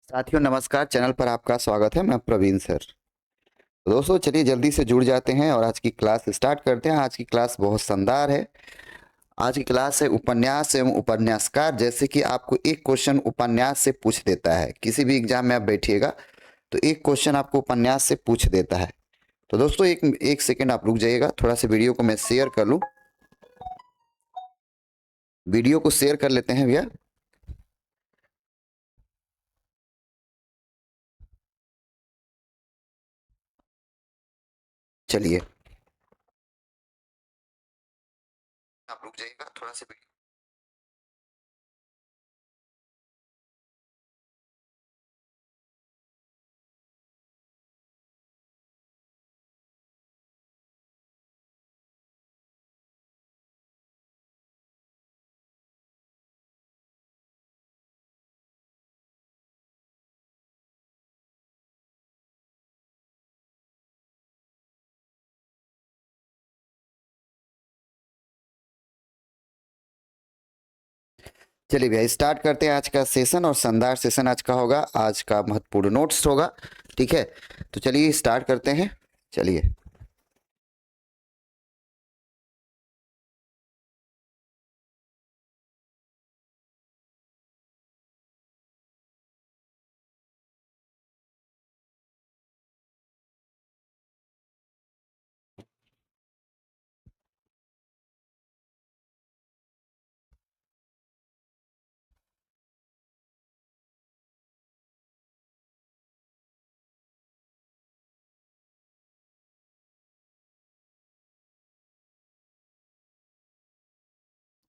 साथियों नमस्कार। चैनल पर आपका स्वागत है। मैं प्रवीण सर। तो दोस्तों चलिए जल्दी से जुड़ जाते हैं और आज की क्लास स्टार्ट करते हैं। आज की क्लास बहुत शानदार है। आज की क्लास है उपन्यास एवं उपन्यासकार। जैसे कि आपको एक क्वेश्चन उपन्यास से पूछ देता है, किसी भी एग्जाम में आप बैठिएगा तो एक क्वेश्चन आपको उपन्यास से पूछ देता है। तो दोस्तों एक एक सेकेंड आप रुक जाइएगा, थोड़ा सा वीडियो को मैं शेयर कर लूँ। वीडियो को शेयर कर लेते हैं भैया। चलिए आप रुक जाइएगा थोड़ा सा। चलिए भैया स्टार्ट करते हैं आज का सेशन। और शानदार सेशन आज का होगा, आज का महत्वपूर्ण नोट्स होगा। ठीक है, तो चलिए स्टार्ट करते हैं। चलिए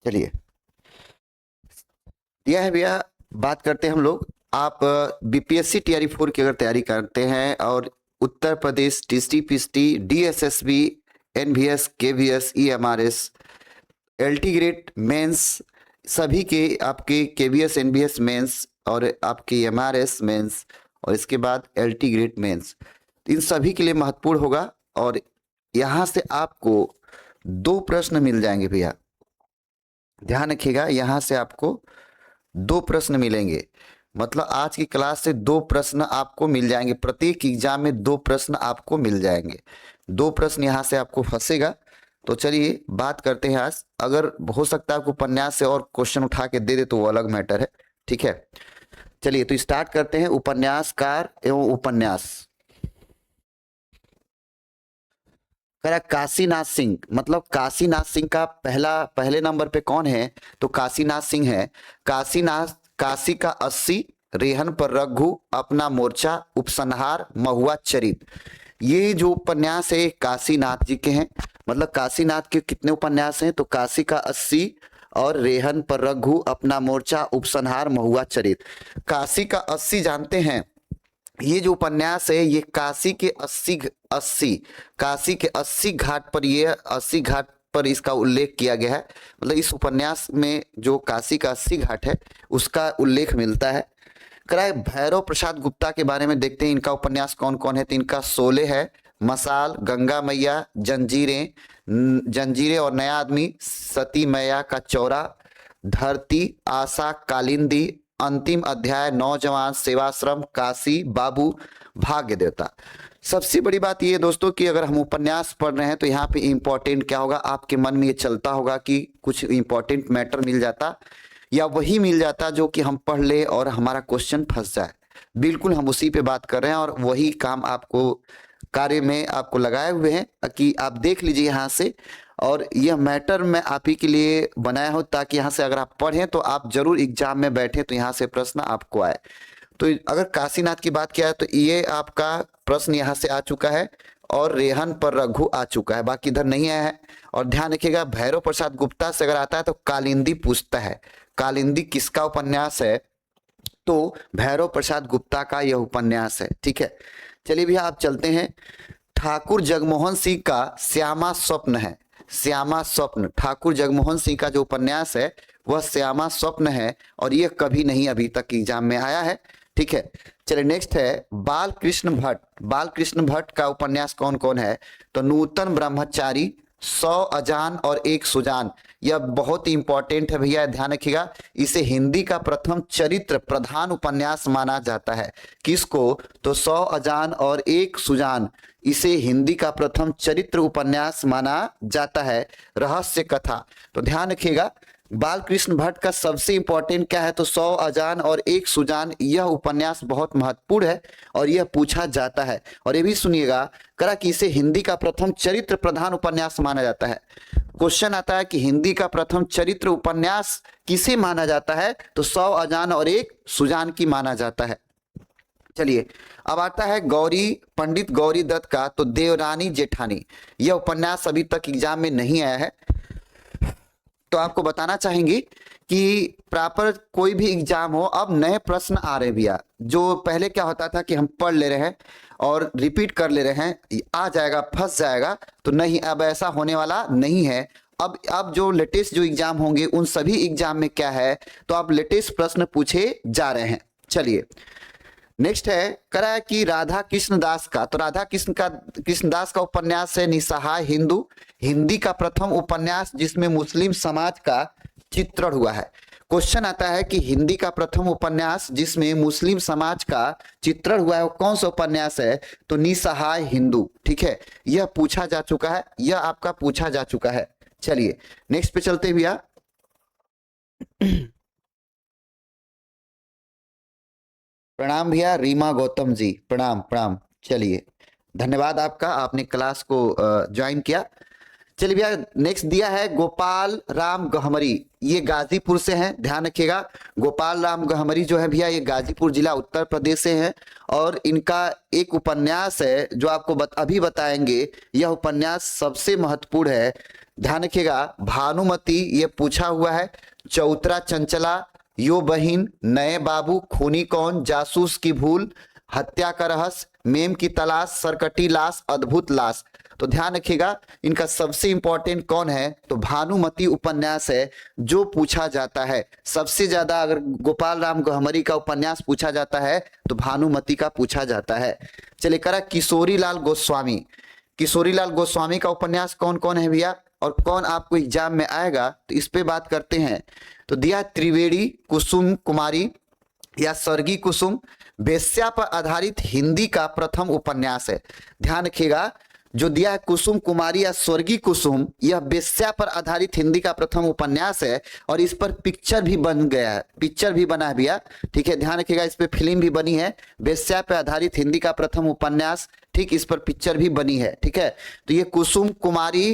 चलिए दिया है भैया। बात करते हैं हम लोग। आप बीपीएससी टीआरई 4 की अगर तैयारी करते हैं और Uttar Pradesh TST PST DSSB NVS KVS EMRS LT grade mains सभी के आपके केवीएस एनबीएस मेंस और आपके एमआरएस मेंस और इसके बाद एलटी ग्रेड मेंस, इन सभी के लिए महत्वपूर्ण होगा। और यहां से आपको दो प्रश्न मिल जाएंगे भैया, ध्यान रखिएगा। यहां से आपको दो प्रश्न मिलेंगे, मतलब आज की क्लास से दो प्रश्न आपको मिल जाएंगे। प्रत्येक एग्जाम में दो प्रश्न आपको मिल जाएंगे। दो प्रश्न यहां से आपको फंसेगा। तो चलिए बात करते हैं आज। अगर हो सकता है आपको उपन्यास से और क्वेश्चन उठा के दे दे तो वो अलग मैटर है। ठीक है, चलिए तो स्टार्ट करते हैं। उपन्यासकार एवं उपन्यास। कह रहा काशीनाथ सिंह, मतलब काशीनाथ सिंह का पहले नंबर पे कौन है? तो काशीनाथ सिंह है। काशीनाथ, काशी का 80, रेहन पर रघु, अपना मोर्चा, उपसंहार, महुआ चरित। ये जो उपन्यास है काशीनाथ जी के हैं। मतलब काशीनाथ के कितने उपन्यास हैं? तो काशी का 80 और रेहन पर रघु, अपना मोर्चा, उपसंहार, महुआ चरित। काशी का 80 जानते हैं, ये जो उपन्यास है ये काशी के 80 काशी के 80 घाट पर, ये 80 घाट पर इसका उल्लेख किया गया है। मतलब इस उपन्यास में जो काशी का 80 घाट है उसका उल्लेख मिलता है। कराए भैरव प्रसाद गुप्ता के बारे में देखते हैं, इनका उपन्यास कौन कौन है। तो इनका शोले है, मसाल, गंगा मैया, जंजीरें और नया आदमी, सती मैया का चौरा, धरती, आशा, कालिंदी, अंतिम अध्याय, नौजवान, सेवाश्रम, काशी, बाबू, भाग्य देवता। सबसे बड़ी बात ये दोस्तों कि अगर हम उपन्यास पढ़ रहे हैं तो यहाँ पे इंपॉर्टेंट क्या होगा, आपके मन में ये चलता होगा कि कुछ इंपॉर्टेंट मैटर मिल जाता या वही मिल जाता जो कि हम पढ़ ले और हमारा क्वेश्चन फंस जाए। बिल्कुल हम उसी पे बात कर रहे हैं और वही काम आपको कार्य में आपको लगाए हुए हैं कि आप देख लीजिए यहाँ से। और यह मैटर मैं आप ही के लिए बनाया हूँ ताकि यहाँ से अगर आप पढ़ें तो आप जरूर एग्जाम में बैठे तो यहाँ से प्रश्न आपको आए। तो अगर काशीनाथ की बात किया है तो ये आपका प्रश्न यहाँ से आ चुका है और रेहन पर रघु आ चुका है, बाकी इधर नहीं आया है। और ध्यान रखिएगा भैरव प्रसाद गुप्ता से अगर आता है तो कालिंदी पूछता है। कालिंदी किसका उपन्यास है? तो भैरव प्रसाद गुप्ता का यह उपन्यास है। ठीक है, चलिए भैया आप चलते हैं। ठाकुर जगमोहन सिंह का श्यामा स्वप्न है। श्यामा स्वप्न, ठाकुर जगमोहन सिंह का जो उपन्यास है वह श्यामा स्वप्न है और यह कभी नहीं अभी तक एग्जाम में आया है। ठीक है, चलिए नेक्स्ट है बालकृष्ण भट्ट। बालकृष्ण भट्ट का उपन्यास कौन कौन है? तो नूतन ब्रह्मचारी, 100 अजान और 1 सुजान, यह बहुत ही इंपॉर्टेंट है भैया, ध्यान रखिएगा। इसे हिंदी का प्रथम चरित्र प्रधान उपन्यास माना जाता है। किसको? तो 100 अजान और 1 सुजान, इसे हिंदी का प्रथम चरित्र उपन्यास माना जाता है। रहस्य कथा, तो ध्यान रखिएगा बालकृष्ण भट्ट का सबसे इंपॉर्टेंट क्या है? तो 100 अजान और 1 सुजान, यह उपन्यास बहुत महत्वपूर्ण है और यह पूछा जाता है। और ये भी सुनिएगा करा कि इसे हिंदी का प्रथम चरित्र प्रधान उपन्यास माना जाता है। क्वेश्चन आता है कि हिंदी का प्रथम चरित्र उपन्यास किसे माना जाता है? तो 100 अजान और 1 सुजान की माना जाता है। चलिए अब आता है गौरी, पंडित गौरी दत्त का, तो देवरानी जेठानी, यह उपन्यास अभी तक एग्जाम में नहीं आया है। तो आपको बताना चाहेंगे कि प्रॉपर कोई भी एग्जाम हो, अब नए प्रश्न आ रहे भैया। जो पहले क्या होता था कि हम पढ़ ले रहे हैं और रिपीट कर ले रहे हैं, आ जाएगा फंस जाएगा, तो नहीं, अब ऐसा होने वाला नहीं है। अब जो लेटेस्ट जो एग्जाम होंगे उन सभी एग्जाम में क्या है, तो अब लेटेस्ट प्रश्न पूछे जा रहे हैं। चलिए नेक्स्ट है करा है कि राधा कृष्ण दास का, तो राधा कृष्ण दास का उपन्यास है निसहाय हिंदू, हिंदी का प्रथम उपन्यास जिसमें मुस्लिम समाज का चित्रण हुआ है। क्वेश्चन आता है कि हिंदी का प्रथम उपन्यास जिसमें मुस्लिम समाज का चित्रण हुआ है वो कौन सा उपन्यास है? तो निसहाय हिंदू, ठीक है, यह पूछा जा चुका है, यह आपका पूछा जा चुका है। चलिए नेक्स्ट पे चलते भैया। प्रणाम भैया रीमा गौतम जी, प्रणाम प्रणाम। चलिए धन्यवाद आपका, आपने क्लास को ज्वाइन किया। चलिए भैया नेक्स्ट दिया है गोपाल राम गहमरी, ये गाजीपुर से हैं, ध्यान रखिएगा। गोपाल राम गहमरी जो है भैया ये गाजीपुर जिला उत्तर प्रदेश से हैं और इनका एक उपन्यास है जो आपको अभी बताएंगे। यह उपन्यास सबसे महत्वपूर्ण है, ध्यान रखिएगा। भानुमति ये पूछा हुआ है, चौतरा चंचला, यो बहिन, नए बाबू, खूनी कौन, जासूस की भूल, हत्या का रहस्य, मेम की तलाश, सरकटी लाश, अद्भुत लाश। तो ध्यान रखिएगा इनका सबसे इंपॉर्टेंट कौन है? तो भानुमति उपन्यास है जो पूछा जाता है सबसे ज्यादा। अगर गोपाल राम गहमरी का उपन्यास पूछा जाता है तो भानुमति का पूछा जाता है। चलिए करा किशोरी लाल गोस्वामी, किशोरी लाल गोस्वामी का उपन्यास कौन कौन है भैया और कौन आपको एग्जाम में आएगा, तो इस पे बात करते हैं। तो दिया त्रिवेणी कुसुम कुमारी या स्वर्गीय कुसुम, वेश्या पर आधारित हिंदी का प्रथम उपन्यास है। ध्यान रखिएगा जो दिया है कुसुम कुमारी या स्वर्गीय कुसुम, यह वेश्या पर आधारित हिंदी का प्रथम उपन्यास है और इस पर पिक्चर भी बन गया है, पिक्चर भी बना है भैया, ठीक है, ध्यान रखिएगा। इस पे फिल्म भी बनी है, वेश्या पर आधारित हिंदी का प्रथम उपन्यास, ठीक, इस पर पिक्चर भी बनी है, ठीक है। तो ये कुसुम कुमारी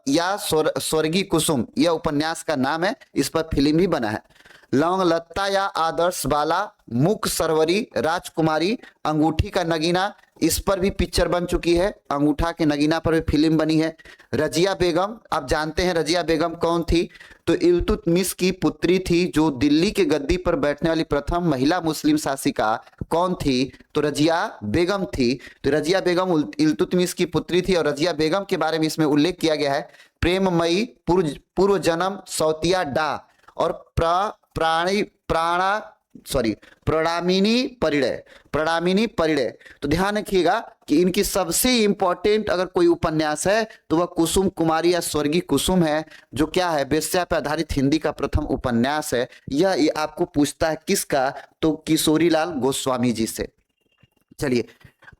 या स्वर्गीय कुसुम यह उपन्यास का नाम है, इस पर फिल्म भी बना है। लौंग लत्ता या आदर्श बाला, मुख सरवरी, राजकुमारी, अंगूठी का नगीना, इस पर भी पिक्चर बन चुकी है, अंगूठा के नगीना पर भी फिल्म बनी है। रजिया बेगम, आप जानते हैं रजिया बेगम कौन थी? तो इल्तुतमिश की पुत्री थी, जो दिल्ली के गद्दी पर बैठने वाली प्रथम महिला मुस्लिम शासिका कौन थी? तो रजिया बेगम थी। तो रजिया बेगम इल्तुतमिश की पुत्री थी और रजिया बेगम के बारे में इसमें उल्लेख किया गया है। प्रेममयी, पूर्व जन्म, सौतिया डा और प्रणामिनी परिणय। तो ध्यान रखिएगा कि इनकी सबसे इंपॉर्टेंट अगर कोई उपन्यास है तो वह कुसुम कुमारी या स्वर्गीय कुसुम है, जो क्या है, वेश्या पर आधारित हिंदी का प्रथम उपन्यास है। यह आपको पूछता है किसका? तो किशोरी लाल गोस्वामी जी से। चलिए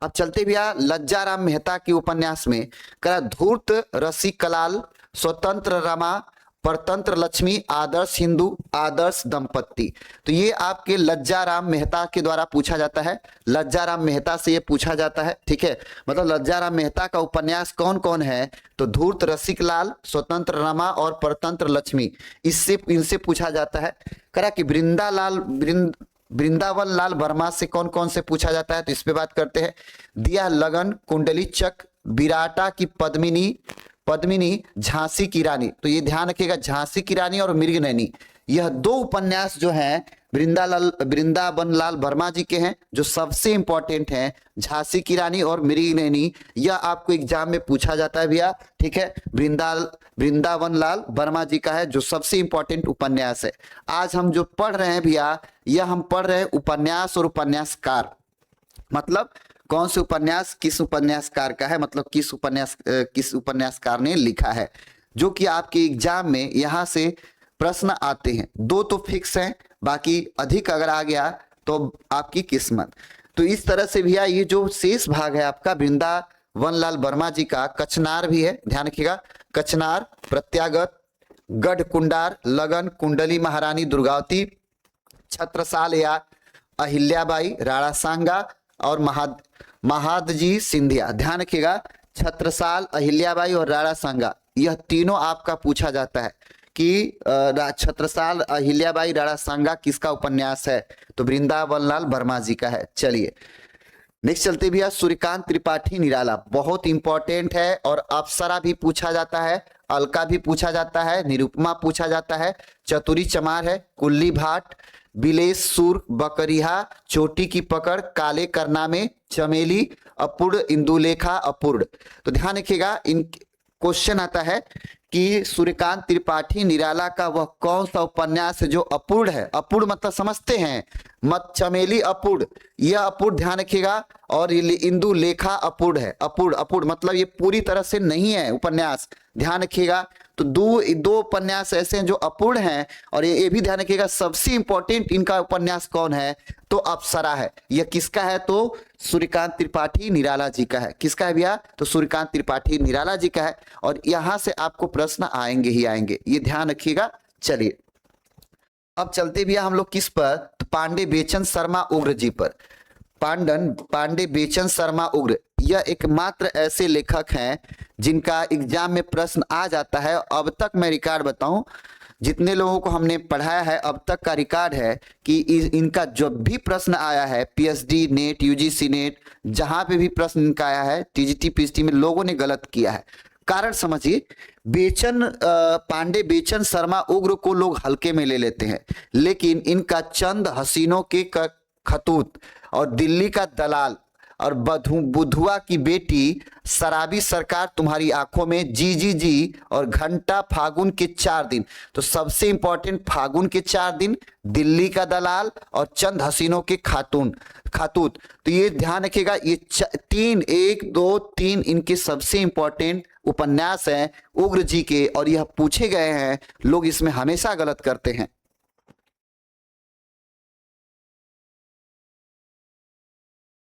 अब चलते भैया लज्जाराम मेहता के उपन्यास में। करा धूर्त रसिकलाल, स्वतंत्र रमा, परतंत्र लक्ष्मी, आदर्श हिंदू, आदर्श दंपत्ति। तो ये आपके लज्जाराम मेहता के द्वारा पूछा जाता है, लज्जाराम मेहता से ये पूछा जाता है, ठीक है। मतलब लज्जाराम मेहता का उपन्यास कौन कौन है? तो धूर्त रसिकलाल, स्वतंत्र रमा और परतंत्र लक्ष्मी, इनसे पूछा जाता है। करा कि वृंदावन लाल वर्मा से कौन कौन से पूछा जाता है? तो इस पे बात करते हैं। दिया लगन, कुंडली चक, विराटा की पद्मिनी, झांसी की रानी। तो ये ध्यान रखिएगा, झांसी की रानी और मृगनयनी, यह दो उपन्यास जो हैं वृंदावन लाल वर्मा जी के हैं, जो सबसे इंपॉर्टेंट हैं। झांसी की रानी और मृगनयनी, यह आपको एग्जाम में पूछा जाता है भैया, ठीक है। वृंदावन लाल वर्मा जी का है, जो सबसे इंपॉर्टेंट उपन्यास है। आज हम जो पढ़ रहे हैं भैया, यह हम पढ़ रहे हैं उपन्यास और उपन्यासकार, मतलब कौन से उपन्यास किस उपन्यासकार का है, मतलब किस उपन्यासकार ने लिखा है, जो कि आपके एग्जाम में यहाँ से प्रश्न आते हैं। दो तो फिक्स हैं, बाकी अधिक अगर आ गया तो आपकी किस्मत। तो इस तरह से भैया ये जो शेष भाग है आपका वृंदावन लाल वर्मा जी का, कचनार भी है, ध्यान रखिएगा, कचनार, प्रत्यागत, गढ़ कुंडार, लगन, कुंडली महारानी दुर्गावती, छत्रसाल या अहिल्याबाई, राणा सांगा और महादजी सिंधिया। ध्यान रखिएगा, छत्रसाल, अहिल्याबाई और राणा सांगा, यह तीनों आपका पूछा जाता है कि छत्रसाल, अहिल्याबाई, राणा सांगा किसका उपन्यास है, तो वृंदावन लाल वर्मा जी का है। चलिए नेक्स्ट चलते भैया, सूर्यकांत त्रिपाठी निराला, बहुत इंपॉर्टेंट है और अप्सरा भी पूछा जाता है, अलका भी पूछा जाता है, निरुपमा पूछा जाता है, चतुरी चमार है, कुल्ली भाट, बिलेश सुर, बकरिहा, चोटी की पकड़, काले करनामे, चमेली, अपूर्ण, इंदुलेखा, अपूर्ण। तो ध्यान रखिएगा, इन क्वेश्चन आता है कि सूर्यकांत त्रिपाठी निराला का वह कौन सा उपन्यास है जो अपूर्ण है। अपूर्ण मतलब समझते हैं, मत चमेली अपूर्ण, यह अपूर्ण ध्यान रखिएगा, और इंदु लेखा अपूर्ण है। अपूर्ण अपूर्ण मतलब ये पूरी तरह से नहीं है उपन्यास, ध्यान रखिएगा। तो दो उपन्यास ऐसे हैं जो अपूर्ण हैं, और ये भी ध्यान रखिएगा सबसे इंपॉर्टेंट इनका उपन्यास कौन है, तो अप्सरा है। यह किसका है, तो सूर्यकांत त्रिपाठी निराला जी का है। किसका है भैया, तो सूर्यकांत त्रिपाठी निराला जी का है, और यहां से आपको प्रश्न आएंगे ही आएंगे, ये ध्यान रखिएगा। चलिए अब चलते भैया हम लोग किस पर, तो पांडे बेचन शर्मा उग्र जी पर। पांडे बेचन शर्मा उग्र, यह एकमात्र ऐसे लेखक हैं जिनका एग्जाम में प्रश्न आ जाता है। अब तक मैं रिकॉर्ड बताऊं, जितने लोगों को हमने पढ़ाया है अब तक का रिकॉर्ड है कि इनका जब भी प्रश्न आया है, पीएचडी नेट, यूजीसी नेट, जहां पे भी प्रश्न इनका आया है, टीजीटी पीएचडी में लोगों ने गलत किया है। कारण समझिए, पांडे बेचन शर्मा उग्र को लोग हल्के में ले लेते हैं, लेकिन इनका चंद हसीनों के खतूत और दिल्ली का दलाल और बुधुआ की बेटी, शराबी सरकार तुम्हारी आंखों में, जी जी जी, और घंटा, फागुन के 4 दिन। तो सबसे इंपॉर्टेंट फागुन के 4 दिन, दिल्ली का दलाल और चंद हसीनों के खातूत। तो ये ध्यान रखिएगा, ये 1 2 3 इनके सबसे इंपॉर्टेंट उपन्यास हैं उग्र जी के, और यह पूछे गए हैं, लोग इसमें हमेशा गलत करते हैं।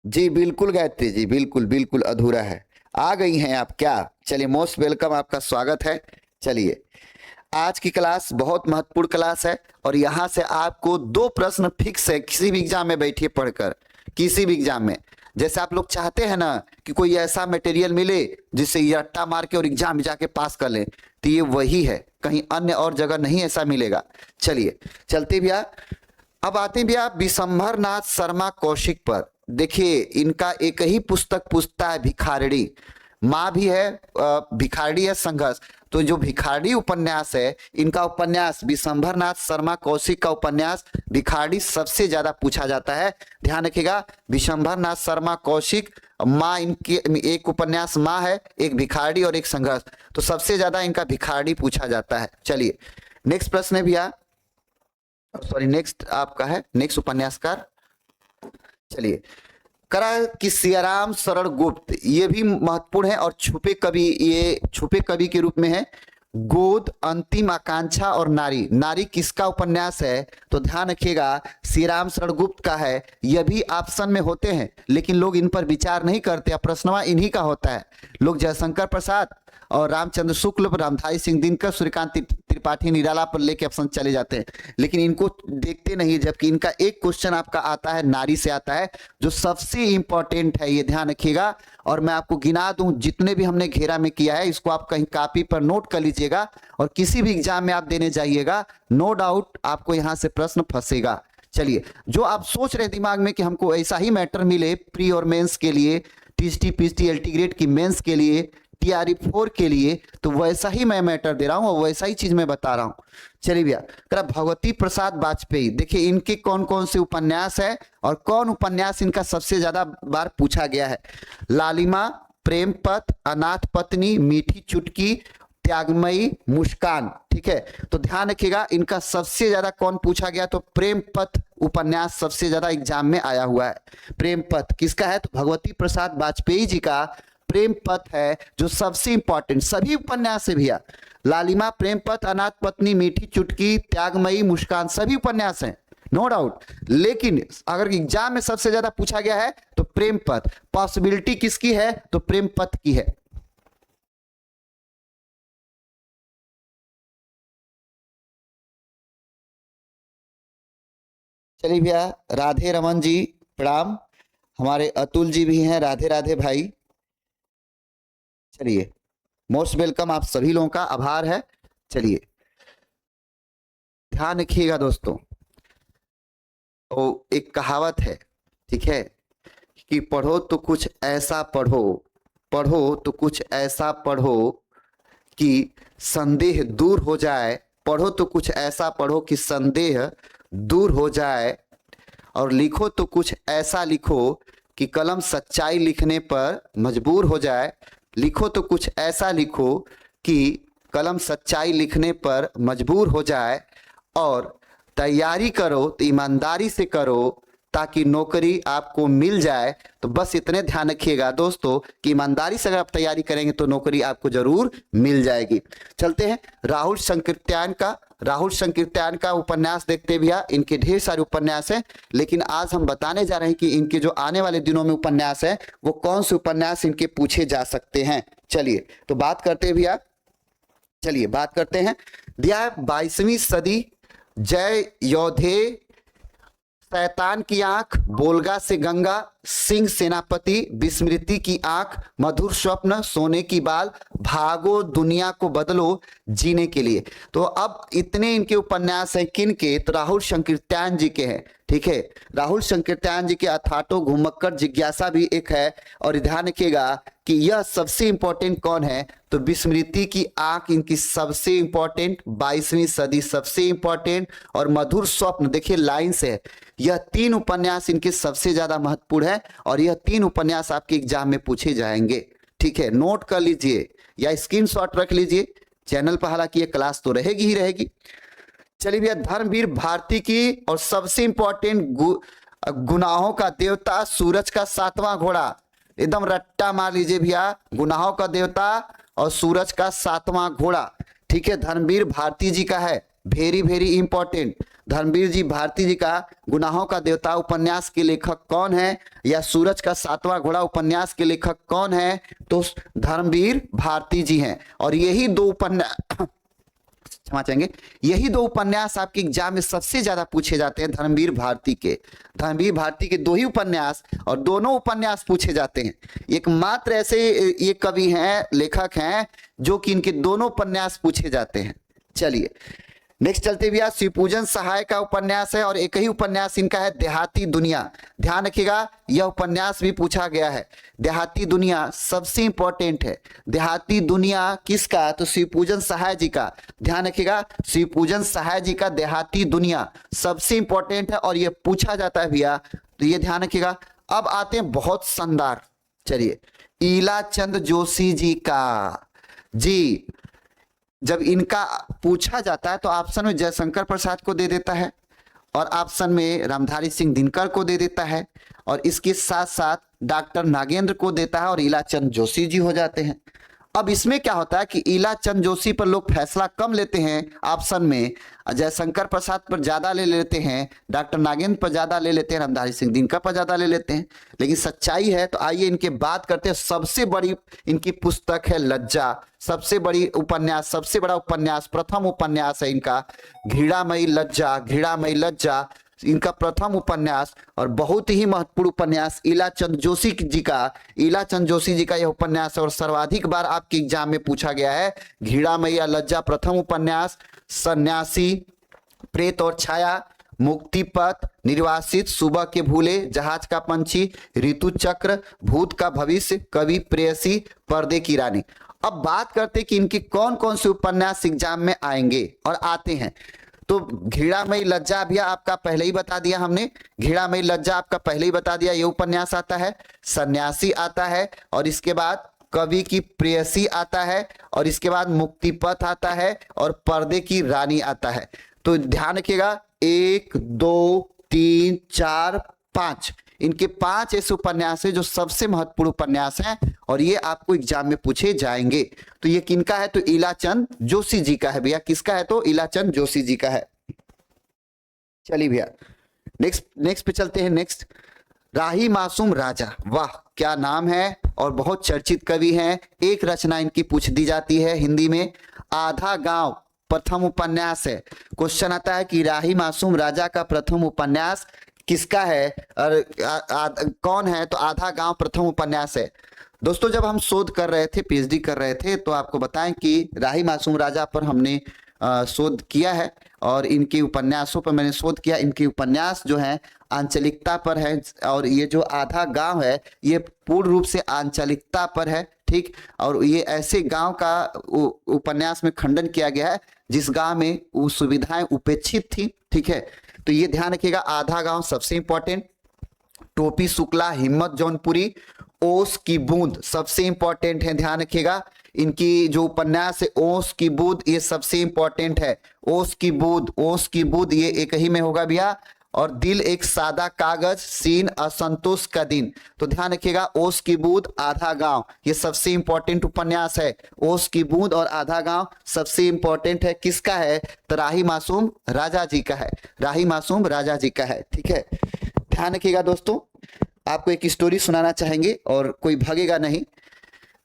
जी बिल्कुल गायत्री जी, बिल्कुल बिल्कुल अधूरा है, आ गई हैं आप क्या। चलिए मोस्ट वेलकम, आपका स्वागत है। चलिए आज की क्लास बहुत महत्वपूर्ण क्लास है, और यहाँ से आपको 2 प्रश्न फिक्स है, किसी भी एग्जाम में बैठिए पढ़कर, किसी भी एग्जाम में। जैसे आप लोग चाहते हैं ना कि कोई ऐसा मटेरियल मिले जिससे ये रट्टा मार के और एग्जाम में जाके पास कर ले, तो ये वही है, कहीं अन्य और जगह नहीं ऐसा मिलेगा। चलिए चलते भैया, अब आते हैं भैया विशंभर नाथ शर्मा कौशिक पर। देखिए इनका एक ही पुस्तक पूछता है, भिखारड़ी, माँ भी है, भिखारड़ी है, संघर्ष। तो जो भिखारड़ी उपन्यास है, इनका उपन्यास विशंभर नाथ शर्मा कौशिक का उपन्यास भिखारड़ी सबसे ज्यादा पूछा जाता है। ध्यान रखिएगा, विशंभर नाथ शर्मा कौशिक, माँ इनके एक उपन्यास माँ है, एक भिखारड़ी और एक संघर्ष, तो सबसे ज्यादा इनका भिखारड़ी पूछा जाता है। चलिए नेक्स्ट प्रश्न है भैया, सॉरी नेक्स्ट आपका है, नेक्स्ट उपन्यासकार। चलिए करा कि सियाराम शरण गुप्त, ये भी महत्वपूर्ण है, और छुपे कवि, ये छुपे कवि के रूप में है। गोद, अंतिम आकांक्षा और नारी, नारी किसका उपन्यास है, तो ध्यान रखिएगा सियाराम शरण गुप्त का है। यह भी ऑप्शन में होते हैं, लेकिन लोग इन पर विचार नहीं करते, प्रश्नवा इन्हीं का होता है। लोग जयशंकर प्रसाद और रामचंद्र शुक्ल, रामधारी सिंह दिनकर, सूर्यकांत त्रिपाठी निराला पर लेके ऑप्शन चले जाते हैं, लेकिन इनको देखते नहीं। जबकि इनका एक क्वेश्चन आपका आता है, नारी से आता है, जो सबसे इंपॉर्टेंट है, ये ध्यान रखिएगा। और मैं आपको गिना दूं जितने भी हमने घेरा में किया है, इसको आप कहीं कॉपी पर नोट कर लीजिएगा, और किसी भी एग्जाम में आप देने जाइएगा, नो डाउट आपको यहां से प्रश्न फंसेगा। चलिए, जो आप सोच रहे दिमाग में कि हमको ऐसा ही मैटर मिले प्री और मेंस के लिए, टीएसटी पीएचडी एलटी ग्रेड की मेंस के लिए, टीआरई 4 के लिए, तो वैसा ही मैं मैटर दे रहा हूं और वैसा ही चीज मैं बता रहा हूं। चलिए भैया, भगवती प्रसाद वाजपेयी, देखिए इनके कौन कौन से उपन्यास है और कौन उपन्यास इनका सबसे ज्यादा बार पूछा गया है। लालिमा, प्रेम पथ, अनाथ पत्नी, मीठी चुटकी, त्यागमयी मुस्कान। ठीक है, तो ध्यान रखिएगा इनका सबसे ज्यादा कौन पूछा गया, तो प्रेम पथ उपन्यास सबसे ज्यादा एग्जाम में आया हुआ है। प्रेम पथ किसका है, तो भगवती प्रसाद वाजपेयी जी का प्रेम पथ है जो सबसे इंपॉर्टेंट सभी उपन्यास से भैया। लालिमा, प्रेम पथ, अनाथ पत्नी, मीठी चुटकी, त्यागमयी मुस्कान सभी उपन्यास हैं, नो डाउट। लेकिन अगर एग्जाम में सबसे ज्यादा पूछा गया है तो प्रेम पथ। पॉसिबिलिटी किसकी है, तो प्रेम पथ की है। चलिए भैया, राधे रमन जी प्रणाम, हमारे अतुल जी भी हैं, राधे राधे भाई। चलिए, मोस्ट वेलकम, आप सभी लोगों का आभार है। चलिए ध्यान रखिएगा दोस्तों, तो एक कहावत है, ठीक है, कि पढ़ो तो कुछ ऐसा पढ़ो, पढ़ो तो कुछ ऐसा पढ़ो कि संदेह दूर हो जाए, पढ़ो तो कुछ ऐसा पढ़ो कि संदेह दूर हो जाए, और लिखो तो कुछ ऐसा लिखो कि कलम सच्चाई लिखने पर मजबूर हो जाए। लिखो तो कुछ ऐसा लिखो कि कलम सच्चाई लिखने पर मजबूर हो जाए, और तैयारी करो तो ईमानदारी से करो ताकि नौकरी आपको मिल जाए। तो बस इतने ध्यान रखिएगा दोस्तों कि ईमानदारी से अगर आप तैयारी करेंगे तो नौकरी आपको जरूर मिल जाएगी। चलते हैं राहुल संकीर्त्यान का उपन्यास देखते भैया। इनके ढेर सारे उपन्यास हैं, लेकिन आज हम बताने जा रहे हैं कि इनके जो आने वाले दिनों में उपन्यास है वो कौन से उपन्यास इनके पूछे जा सकते हैं। चलिए तो बात करते हैं भैया, चलिए बात करते हैं। दिया है 22वीं सदी, जय योधे, शैतान की आंख, बोलगा से गंगा, सिंह सेनापति, विस्मृति की आंख, मधुर स्वप्न, सोने की बाल, भागो दुनिया को बदलो जीने के लिए। तो अब इतने इनके उपन्यास हैं, किन के, तो राहुल संकीर्त्यान जी के हैं। ठीक है, राहुल संकीर्त्यान जी के अथाटो घुमक्कर जिज्ञासा भी एक है। और ध्यान रखिएगा कि यह सबसे इंपॉर्टेंट कौन है, तो विस्मृति की आंख इनकी सबसे इंपॉर्टेंट, 22वीं सदी सबसे इंपॉर्टेंट, और मधुर स्वप्न देखिए लाइन से है। यह तीन उपन्यास इनके सबसे ज्यादा महत्वपूर्ण है, और यह तीन उपन्यास आपके एग्जाम में पूछे जाएंगे। ठीक है, नोट कर लीजिए या स्क्रीनशॉट रख लीजिए। चैनल पर हालांकि ये क्लास तो रहेगी ही रहेगी। चलिए भैया, धर्मवीर भारती की और सबसे इंपॉर्टेंट गुनाहों का देवता, सूरज का सातवां घोड़ा, एकदम रट्टा मार लीजिए भैया, गुनाहों का देवता और सूरज का सातवां घोड़ा। ठीक है, धर्मवीर भारती जी का है, वेरी वेरी इंपॉर्टेंट। धर्मवीर जी भारती जी का गुनाहों का देवता उपन्यास के लेखक कौन है, या सूरज का सातवां घोड़ा उपन्यास के लेखक कौन है, तो धर्मवीर भारती जी हैं। और यही दो उपन्यास, क्षमा चाहेंगे, यही दो उपन्यास आपके एग्जाम में सबसे ज्यादा पूछे जाते हैं, धर्मवीर भारती के। धर्मवीर भारती के दो ही उपन्यास, और दोनों उपन्यास पूछे जाते हैं। एकमात्र ऐसे ये कवि हैं, लेखक हैं, जो कि इनके दोनों उपन्यास पूछे जाते हैं। चलिए नेक्स्ट चलते भैया, शिवपूजन सहाय का उपन्यास है, और एक ही उपन्यास इनका है देहाती दुनिया। ध्यान रखिएगा यह उपन्यास भी पूछा गया है। देहाती दुनिया सबसे इंपॉर्टेंट है। देहाती दुनिया किसका, तो शिवपूजन सहाय जी का। ध्यान रखिएगा शिवपूजन सहाय जी का देहाती दुनिया सबसे इंपॉर्टेंट है, और यह पूछा जाता है भैया, तो ये ध्यान रखिएगा। अब आते हैं बहुत शानदार, चलिए ईला चंद जोशी जी का। जी जब इनका पूछा जाता है तो ऑप्शन में जयशंकर प्रसाद को दे देता है, और ऑप्शन में रामधारी सिंह दिनकर को दे देता है, और इसके साथ साथ डॉक्टर नागेंद्र को देता है, और ईलाचंद जोशी जी हो जाते हैं। अब इसमें क्या होता है कि ईलाचंद जोशी पर लोग फैसला कम लेते हैं ऑप्शन में, जयशंकर प्रसाद पर ज्यादा ले लेते हैं, डॉक्टर नागेंद्र पर ज्यादा ले लेते हैं, रामधारी सिंह दिनकर पर ज्यादा ले लेते हैं। लेकिन सच्चाई है तो आइए इनके बात करते हैं। सबसे बड़ी इनकी पुस्तक है लज्जा, सबसे बड़ी उपन्यास, सबसे बड़ा उपन्यास, प्रथम उपन्यास है इनका घृणामयी लज्जा। घृणामयी लज्जा इनका प्रथम उपन्यास, और बहुत ही महत्वपूर्ण उपन्यास ईलाचंद जोशी जी का। ईलाचंद जोशी जी का यह उपन्यास है, और सर्वाधिक बार आपके एग्जाम में पूछा गया है। घृणामयी लज्जा प्रथम उपन्यास, सन्यासी, प्रेत और छाया, मुक्ति पथ, निर्वासित, सुबह के भूले, जहाज का पंछी, ऋतु चक्र, भूत का भविष्य, कवि प्रेयसी, पर्दे की रानी। अब बात करते कि इनके कौन कौन से उपन्यास एग्जाम में आएंगे और आते हैं। तो घृणामयी लज्जा भैया आपका पहले ही बता दिया हमने, घृणामयी लज्जा आपका पहले ही बता दिया, ये उपन्यास आता है। सन्यासी आता है, और इसके बाद कवि की प्रेयसी आता है, और इसके बाद मुक्तिपथ आता है, और पर्दे की रानी आता है। तो ध्यान रखिएगा, 1 2 3 4 5, इनके 5 ऐसे उपन्यास है जो सबसे महत्वपूर्ण उपन्यास हैं, और ये आपको एग्जाम में पूछे जाएंगे। तो ये किनका है? तो इलाचंद जोशी जी का है भैया। किसका है? तो इलाचंद जोशी जी का है। चलिए भैया नेक्स्ट पे चलते हैं। नेक्स्ट, राही मासूम राजा, वाह क्या नाम है, और बहुत चर्चित कवि हैं। एक रचना इनकी पूछ दी जाती है हिंदी में, आधा गांव प्रथम उपन्यास है। क्वेश्चन आता है कि राही मासूम राजा का प्रथम उपन्यास किसका है, और कौन है? तो आधा गांव प्रथम उपन्यास है। दोस्तों जब हम शोध कर रहे थे, पीएचडी कर रहे थे, तो आपको बताएं कि राही मासूम राजा पर हमने शोध किया है, और इनके उपन्यासों पर मैंने शोध किया। इनके उपन्यास जो हैं आंचलिकता पर है, और ये जो आधा गांव है ये पूर्ण रूप से आंचलिकता पर है, ठीक। और ये ऐसे गांव का उपन्यास में खंडन किया गया है जिस गांव में वो सुविधाएं उपेक्षित थी, ठीक है। तो ये ध्यान रखिएगा, आधा गांव सबसे इंपॉर्टेंट, टोपी शुक्ला, हिम्मत जौनपुरी, ओस की बूंद सबसे इंपॉर्टेंट है, ध्यान रखिएगा। इनकी जो उपन्यास है ओस की बूंद, ये सबसे इंपॉर्टेंट है। ओस की बूंद ये एक ही में होगा भैया। और दिल एक सादा कागज, सीन असंतोष का दिन, तो ध्यान रखिएगा, ओस की बूंद, आधा गांव, ये सबसे इंपॉर्टेंट उपन्यास है। ओस की बूंद और आधा गांव सबसे इंपॉर्टेंट है। किसका है? तो राही मासूम राजा जी का है। राही मासूम राजा जी का है, ठीक है। ध्यान रखिएगा दोस्तों, आपको एक स्टोरी सुनाना चाहेंगे और कोई भागेगा नहीं।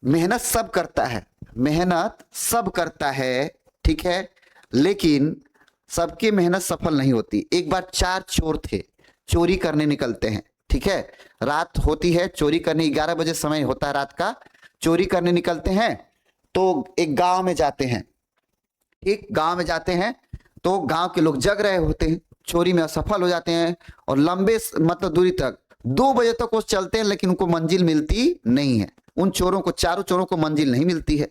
मेहनत सब करता है, मेहनत सब करता है, ठीक है, लेकिन सबकी मेहनत सफल नहीं होती। एक बार 4 चोर थे, चोरी करने निकलते हैं, ठीक है। रात होती है, चोरी करने 11 बजे समय होता है रात का, चोरी करने निकलते हैं। तो एक गांव में जाते हैं, एक गांव में जाते हैं, तो गांव के लोग जग रहे होते हैं, चोरी में असफल हो जाते हैं, और लंबे मतलब दूरी तक 2 बजे तक वो चलते हैं, लेकिन उनको मंजिल मिलती नहीं है। उन चोरों को, चारों चोरों को मंजिल नहीं मिलती है।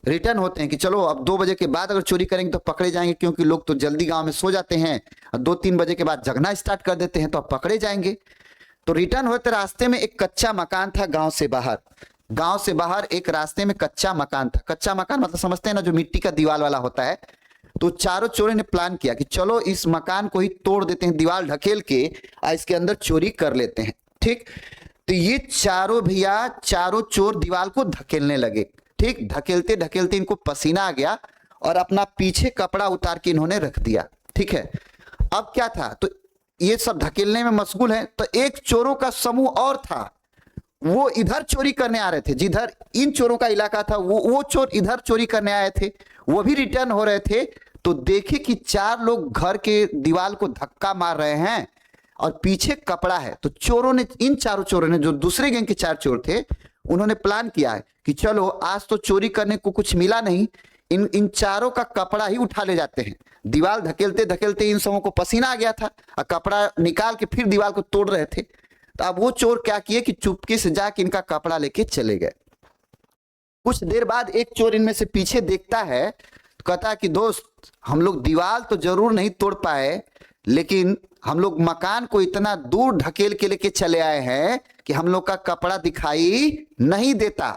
रिटर्न होते हैं कि चलो अब 2 बजे के बाद अगर चोरी करेंगे तो पकड़े जाएंगे, क्योंकि लोग तो जल्दी गांव में सो जाते हैं, 2-3 बजे के बाद जगना स्टार्ट कर देते हैं, तो अब पकड़े जाएंगे। तो रिटर्न होते रास्ते में एक कच्चा मकान था गांव से बाहर। गांव से बाहर एक रास्ते में कच्चा मकान था। कच्चा मकान मतलब समझते हैं ना, जो मिट्टी का दीवार वाला होता है। तो चारों चोरों ने प्लान किया कि चलो इस मकान को ही तोड़ देते हैं, दीवार ढकेल के इसके अंदर चोरी कर लेते हैं, ठीक। तो ये चारों भैया, चारों चोर दीवार को धकेलने लगे, ठीक। ढकेलते ढकेलते इनको पसीना आ गया, और अपना पीछे कपड़ा उतार के इन्होंने रख दिया, ठीक है। अब क्या था, तो ये सब धकेलने में मशगूल है, तो एक चोरों का समूह और था, वो इधर चोरी करने आ रहे थे, जिधर इन चोरों का इलाका था वो चोर इधर चोरी करने आए थे, वो भी रिटर्न हो रहे थे। तो देखे कि 4 लोग घर के दीवार को धक्का मार रहे हैं और पीछे कपड़ा है। तो चोरों ने, इन चारों चोरों ने, जो दूसरे गैंग के 4 चोर थे, उन्होंने प्लान किया है कि चलो आज तो चोरी करने को कुछ मिला नहीं, इन चारों का कपड़ा ही उठा ले जाते हैं। दीवार धकेलते धकेलते इन सबों को पसीना आ गया था, और कपड़ा निकाल के फिर दीवार को तोड़ रहे थे। तो अब वो चोर क्या किए कि चुपके से जाके इनका कपड़ा लेके चले गए। कुछ देर बाद एक चोर इनमें से पीछे देखता है, तो कहता है कि दोस्त, हम लोग दीवार तो जरूर नहीं तोड़ पाए, लेकिन हम लोग मकान को इतना दूर ढकेल के लेके चले आए हैं कि हम लोग का कपड़ा दिखाई नहीं देता,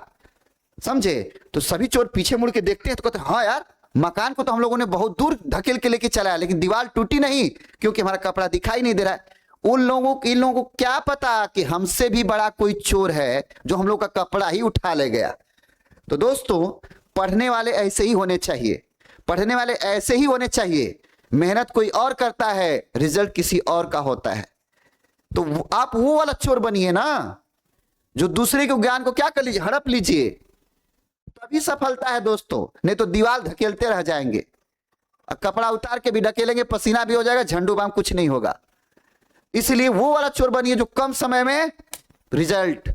समझे। तो सभी चोर पीछे मुड़ के देखते हैं, तो कहते हैं हाँ यार, मकान को तो हम लोगों ने बहुत दूर धकेल के लेके चला है, लेकिन दीवार टूटी नहीं, क्योंकि हमारा कपड़ा दिखाई नहीं दे रहा है। इन लोगों को क्या पता कि हमसे भी बड़ा कोई चोर है जो हम लोग का कपड़ा ही उठा ले गया। तो दोस्तों, पढ़ने वाले ऐसे ही होने चाहिए, पढ़ने वाले ऐसे ही होने चाहिए। मेहनत कोई और करता है, रिजल्ट किसी और का होता है। तो आप वो वाला चोर बनिए ना, जो दूसरे के ज्ञान को क्या कर लीजिए, हड़प लीजिए, तभी सफलता है दोस्तों। नहीं तो दीवार धकेलते रह जाएंगे, कपड़ा उतार के भी ढकेलेंगे, पसीना भी हो जाएगा, झंडू बाम कुछ नहीं होगा। इसलिए वो वाला चोर बनिए जो कम समय में रिजल्ट।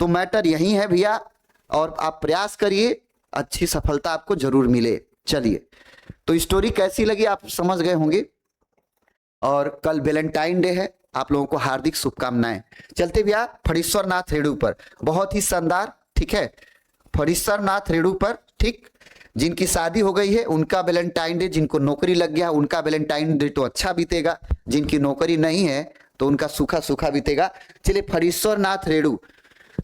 तो मैटर यही है भैया, और आप प्रयास करिए, अच्छी सफलता आपको जरूर मिले। चलिए, तो स्टोरी कैसी लगी आप समझ गए होंगे, और कल वैलेंटाइन डे है, आप लोगों को हार्दिक शुभकामनाएं। चलते भैया फणीश्वर नाथ रेणु पर, बहुत ही शानदार, ठीक है। फणीश्वर नाथ रेणु पर, ठीक, जिनकी शादी हो गई है उनका वैलेंटाइन डे, जिनको नौकरी लग गया उनका वैलेंटाइन डे तो अच्छा बीतेगा, जिनकी नौकरी नहीं है तो उनका सूखा सूखा बीतेगा। चलिए, फणीश्वर नाथ रेणु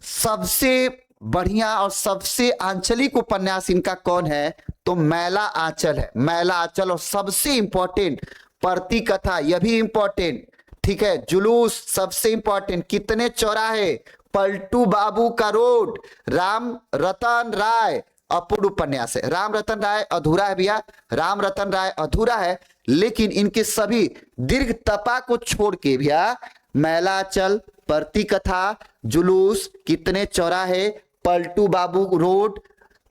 सबसे बढ़िया और सबसे आंचलिक उपन्यास इनका कौन है? तो मैला आंचल है। मैला आंचल। और सबसे इंपॉर्टेंट परती कथा, यह भी इंपॉर्टेंट, ठीक है। जुलूस सबसे इंपॉर्टेंट। कितने चौराहे? पलटू बाबू का रोड। राम रतन राय अपूर्ण उपन्यास है। राम रतन राय अधूरा है भैया, राम रतन राय अधूरा है, लेकिन इनके सभी दीर्घ तपा को छोड़ के भैया मैलाचल, परती कथा, जुलूस, कितने चौराहे, पलटू बाबू रोड,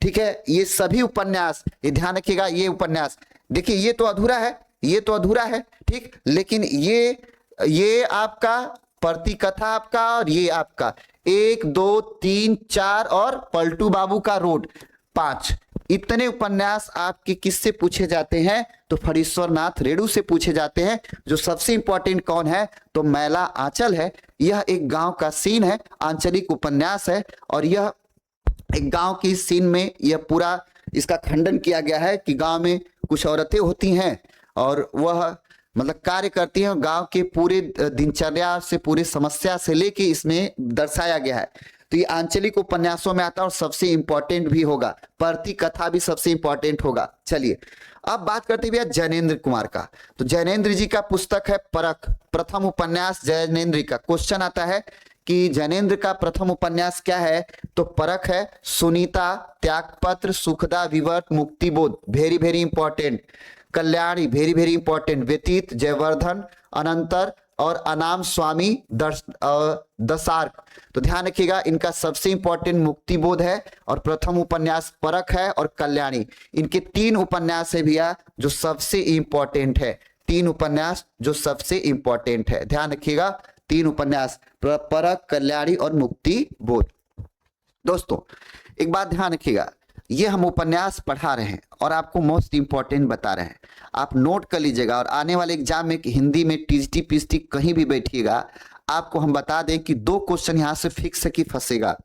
ठीक है, ये सभी उपन्यास, ये ध्यान रखिएगा, ये उपन्यास देखिए, ये तो अधूरा है, ये तो अधूरा है, ठीक, लेकिन ये आपका परती कथा आपका, और ये आपका 1 2 3 4 और पलटू बाबू का रोड 5, इतने उपन्यास आपके किससे पूछे जाते हैं? तो फणीश्वर नाथ रेणु से पूछे जाते हैं। जो सबसे इंपॉर्टेंट कौन है? तो मैला आंचल है। यह एक गांव का सीन है, आंचलिक उपन्यास है, और यह एक गांव की सीन में यह पूरा इसका खंडन किया गया है कि गांव में कुछ औरतें होती हैं और वह मतलब कार्य करती हैं, और गांव के पूरे दिनचर्या से, पूरे समस्या से लेके इसमें दर्शाया गया है। तो ये आंचलिक उपन्यासों में आता है और सबसे इंपॉर्टेंट भी होगा। परती कथा भी सबसे इंपॉर्टेंट होगा। चलिए अब बात करते हैं भैया जैनेन्द्र कुमार का। तो जैनेन्द्र जी का पुस्तक है परख, प्रथम उपन्यास जैनेन्द्र का। क्वेश्चन आता है कि जैनेन्द्र का प्रथम उपन्यास क्या है? तो परख है। Sunita, Tyagpatra, Sukhda, Vivarta, Muktibodh, very very important. Kalyani, very very important. Vyatit, Jayvardhan, अनंतर और अनाम स्वामी दशार्क। तो ध्यान रखिएगा, इनका सबसे इंपॉर्टेंट मुक्तिबोध है और प्रथम उपन्यास परख है और कल्याणी। इनके 3 उपन्यास है भैया जो सबसे इंपॉर्टेंट है। 3 उपन्यास जो सबसे इंपॉर्टेंट है, ध्यान रखिएगा, 3 उपन्यास परख, कल्याणी और मुक्तिबोध। दोस्तों एक बात ध्यान रखिएगा, ये हम उपन्यास पढ़ा रहे हैं और आपको मोस्ट इंपॉर्टेंट बता रहे हैं, आप नोट कर लीजिएगा। और आने वाले एग्जाम में हिंदी में टीजीटी पीजीटी कहीं भी बैठिएगा, आपको हम बता दें कि 2 क्वेश्चन यहां से फिक्स है कि फंसेगा।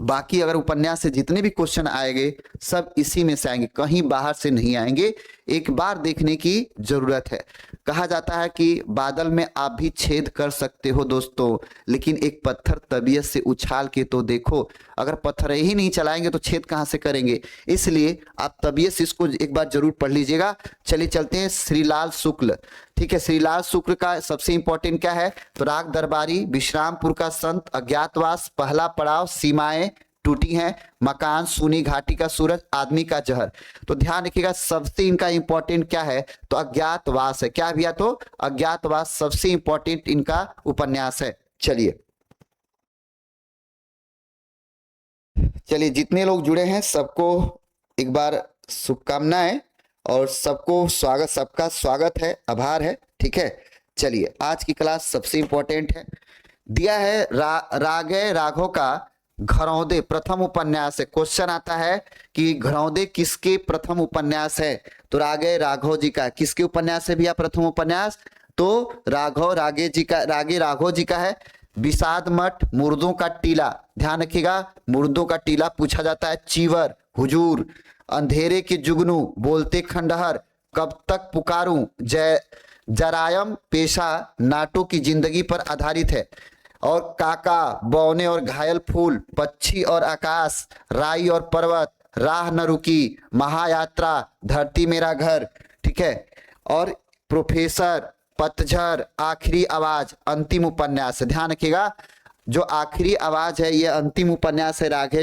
बाकी अगर उपन्यास से जितने भी क्वेश्चन आएंगे सब इसी में से आएंगे, कहीं बाहर से नहीं आएंगे। एक बार देखने की जरूरत है। कहा जाता है कि बादल में आप भी छेद कर सकते हो दोस्तों, लेकिन एक पत्थर तबीयत से उछाल के तो देखो। अगर पत्थर ही नहीं चलाएंगे तो छेद कहां से करेंगे? इसलिए आप तबीयत से इसको एक बार जरूर पढ़ लीजिएगा। चलिए चलते हैं श्रीलाल शुक्ल, ठीक है। श्रीलाल शुक्ल का सबसे इंपॉर्टेंट क्या है? तो राग दरबारी, विश्रामपुर का संत, अज्ञातवास, पहला पड़ाव, सीमाएं टूटी हैं, मकान, सूनी घाटी का सूरज, आदमी का जहर। तो ध्यान रखिएगा, सबसे इनका इंपॉर्टेंट क्या है? तो अज्ञातवास है। क्या भैया? तो अज्ञातवास सबसे इंपॉर्टेंट इनका उपन्यास है। चलिए जितने लोग जुड़े हैं सबको एक बार शुभकामनाएं और सबको स्वागत, सबका स्वागत है, आभार है, ठीक है। चलिए आज की क्लास सबसे इंपॉर्टेंट है। दिया है रागे राघव का घरौंदे प्रथम उपन्यास है। क्वेश्चन आता है कि घरौंदे किसके प्रथम उपन्यास है? तो रागे राघव जी का। किसके उपन्यास है भैया प्रथम उपन्यास? तो रागे राघव जी का है। विषाद मठ, मुर्दों का टीला, ध्यान रखिएगा, मुर्दों का टीला पूछा जाता है। चीवर, हुजूर, अंधेरे के जुगनू, बोलते खंडहर, कब तक पुकारूं, जरायम पेशा, नाटो की जिंदगी पर आधारित है। और काका, बौने और घायल फूल, पक्षी और आकाश, राई और पर्वत, राह न रुकी, महायात्रा, धरती मेरा घर, ठीक है। और प्रोफेसर, पतझड़, आखिरी आवाज, अंतिम उपन्यास। ध्यान रखिएगा, जो आखिरी आवाज है यह अंतिम उपन्यास है राघव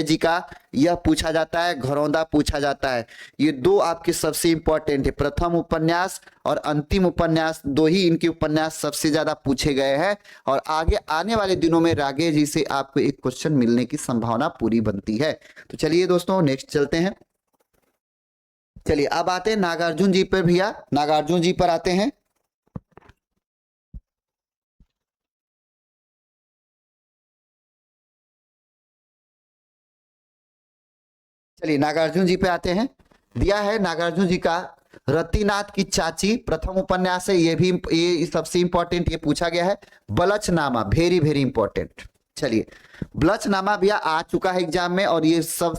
जी का। यह पूछा जाता है, घरौंदा पूछा जाता है। ये 2 आपके सबसे इंपॉर्टेंट है, प्रथम उपन्यास और अंतिम उपन्यास। 2 ही इनके उपन्यास सबसे ज्यादा पूछे गए हैं और आगे आने वाले दिनों में राघव जी से आपको एक क्वेश्चन मिलने की संभावना पूरी बनती है। तो चलिए दोस्तों नेक्स्ट चलते हैं। चलिए अब आते हैं नागार्जुन जी पर। भैया नागार्जुन जी पर आते हैं। चलिए नागार्जुन जी पे आते हैं। दिया है नागार्जुन जी का रतिनाथ की चाची, प्रथम उपन्यास है। ये सबसे इंपॉर्टेंट, ये पूछा गया है। Balchanama, very very important. चलिए बलचनामा भैया आ चुका है एग्जाम में और ये सब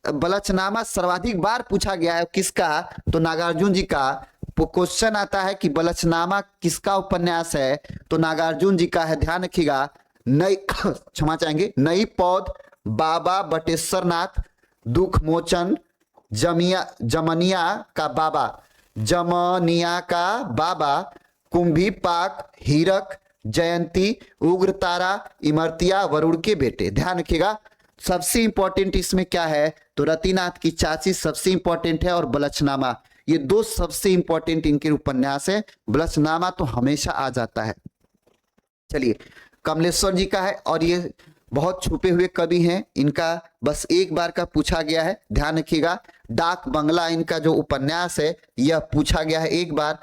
बलचनामा सर्वाधिक बार पूछा गया है। किसका? तो नागार्जुन जी का। क्वेश्चन आता है कि बलचनामा किसका उपन्यास है? तो नागार्जुन जी का है। ध्यान रखिएगा, नई क्षमा चाहेंगे, नई पौध, बाबा बटेश्वर नाथ, दुख मोचन, जमनिया का बाबा, जमनिया का बाबा, कुंभी पाक, हीरक, जयंती, उग्रतारा, इमरतिया, वरुण के बेटे। ध्यान रखिएगा, सबसे इंपॉर्टेंट इसमें क्या है, तो रतिनाथ की चाची सबसे इंपॉर्टेंट है, और बलचनामा, ये दो सबसे इंपॉर्टेंट इनके उपन्यास है। बलचनामा तो हमेशा आ जाता है। चलिए, कमलेश्वर जी का है, और ये बहुत छुपे हुए कवि हैं, इनका बस एक बार का पूछा गया है, ध्यान रखिएगा। डाक बंगला इनका जो उपन्यास है यह पूछा गया है एक बार।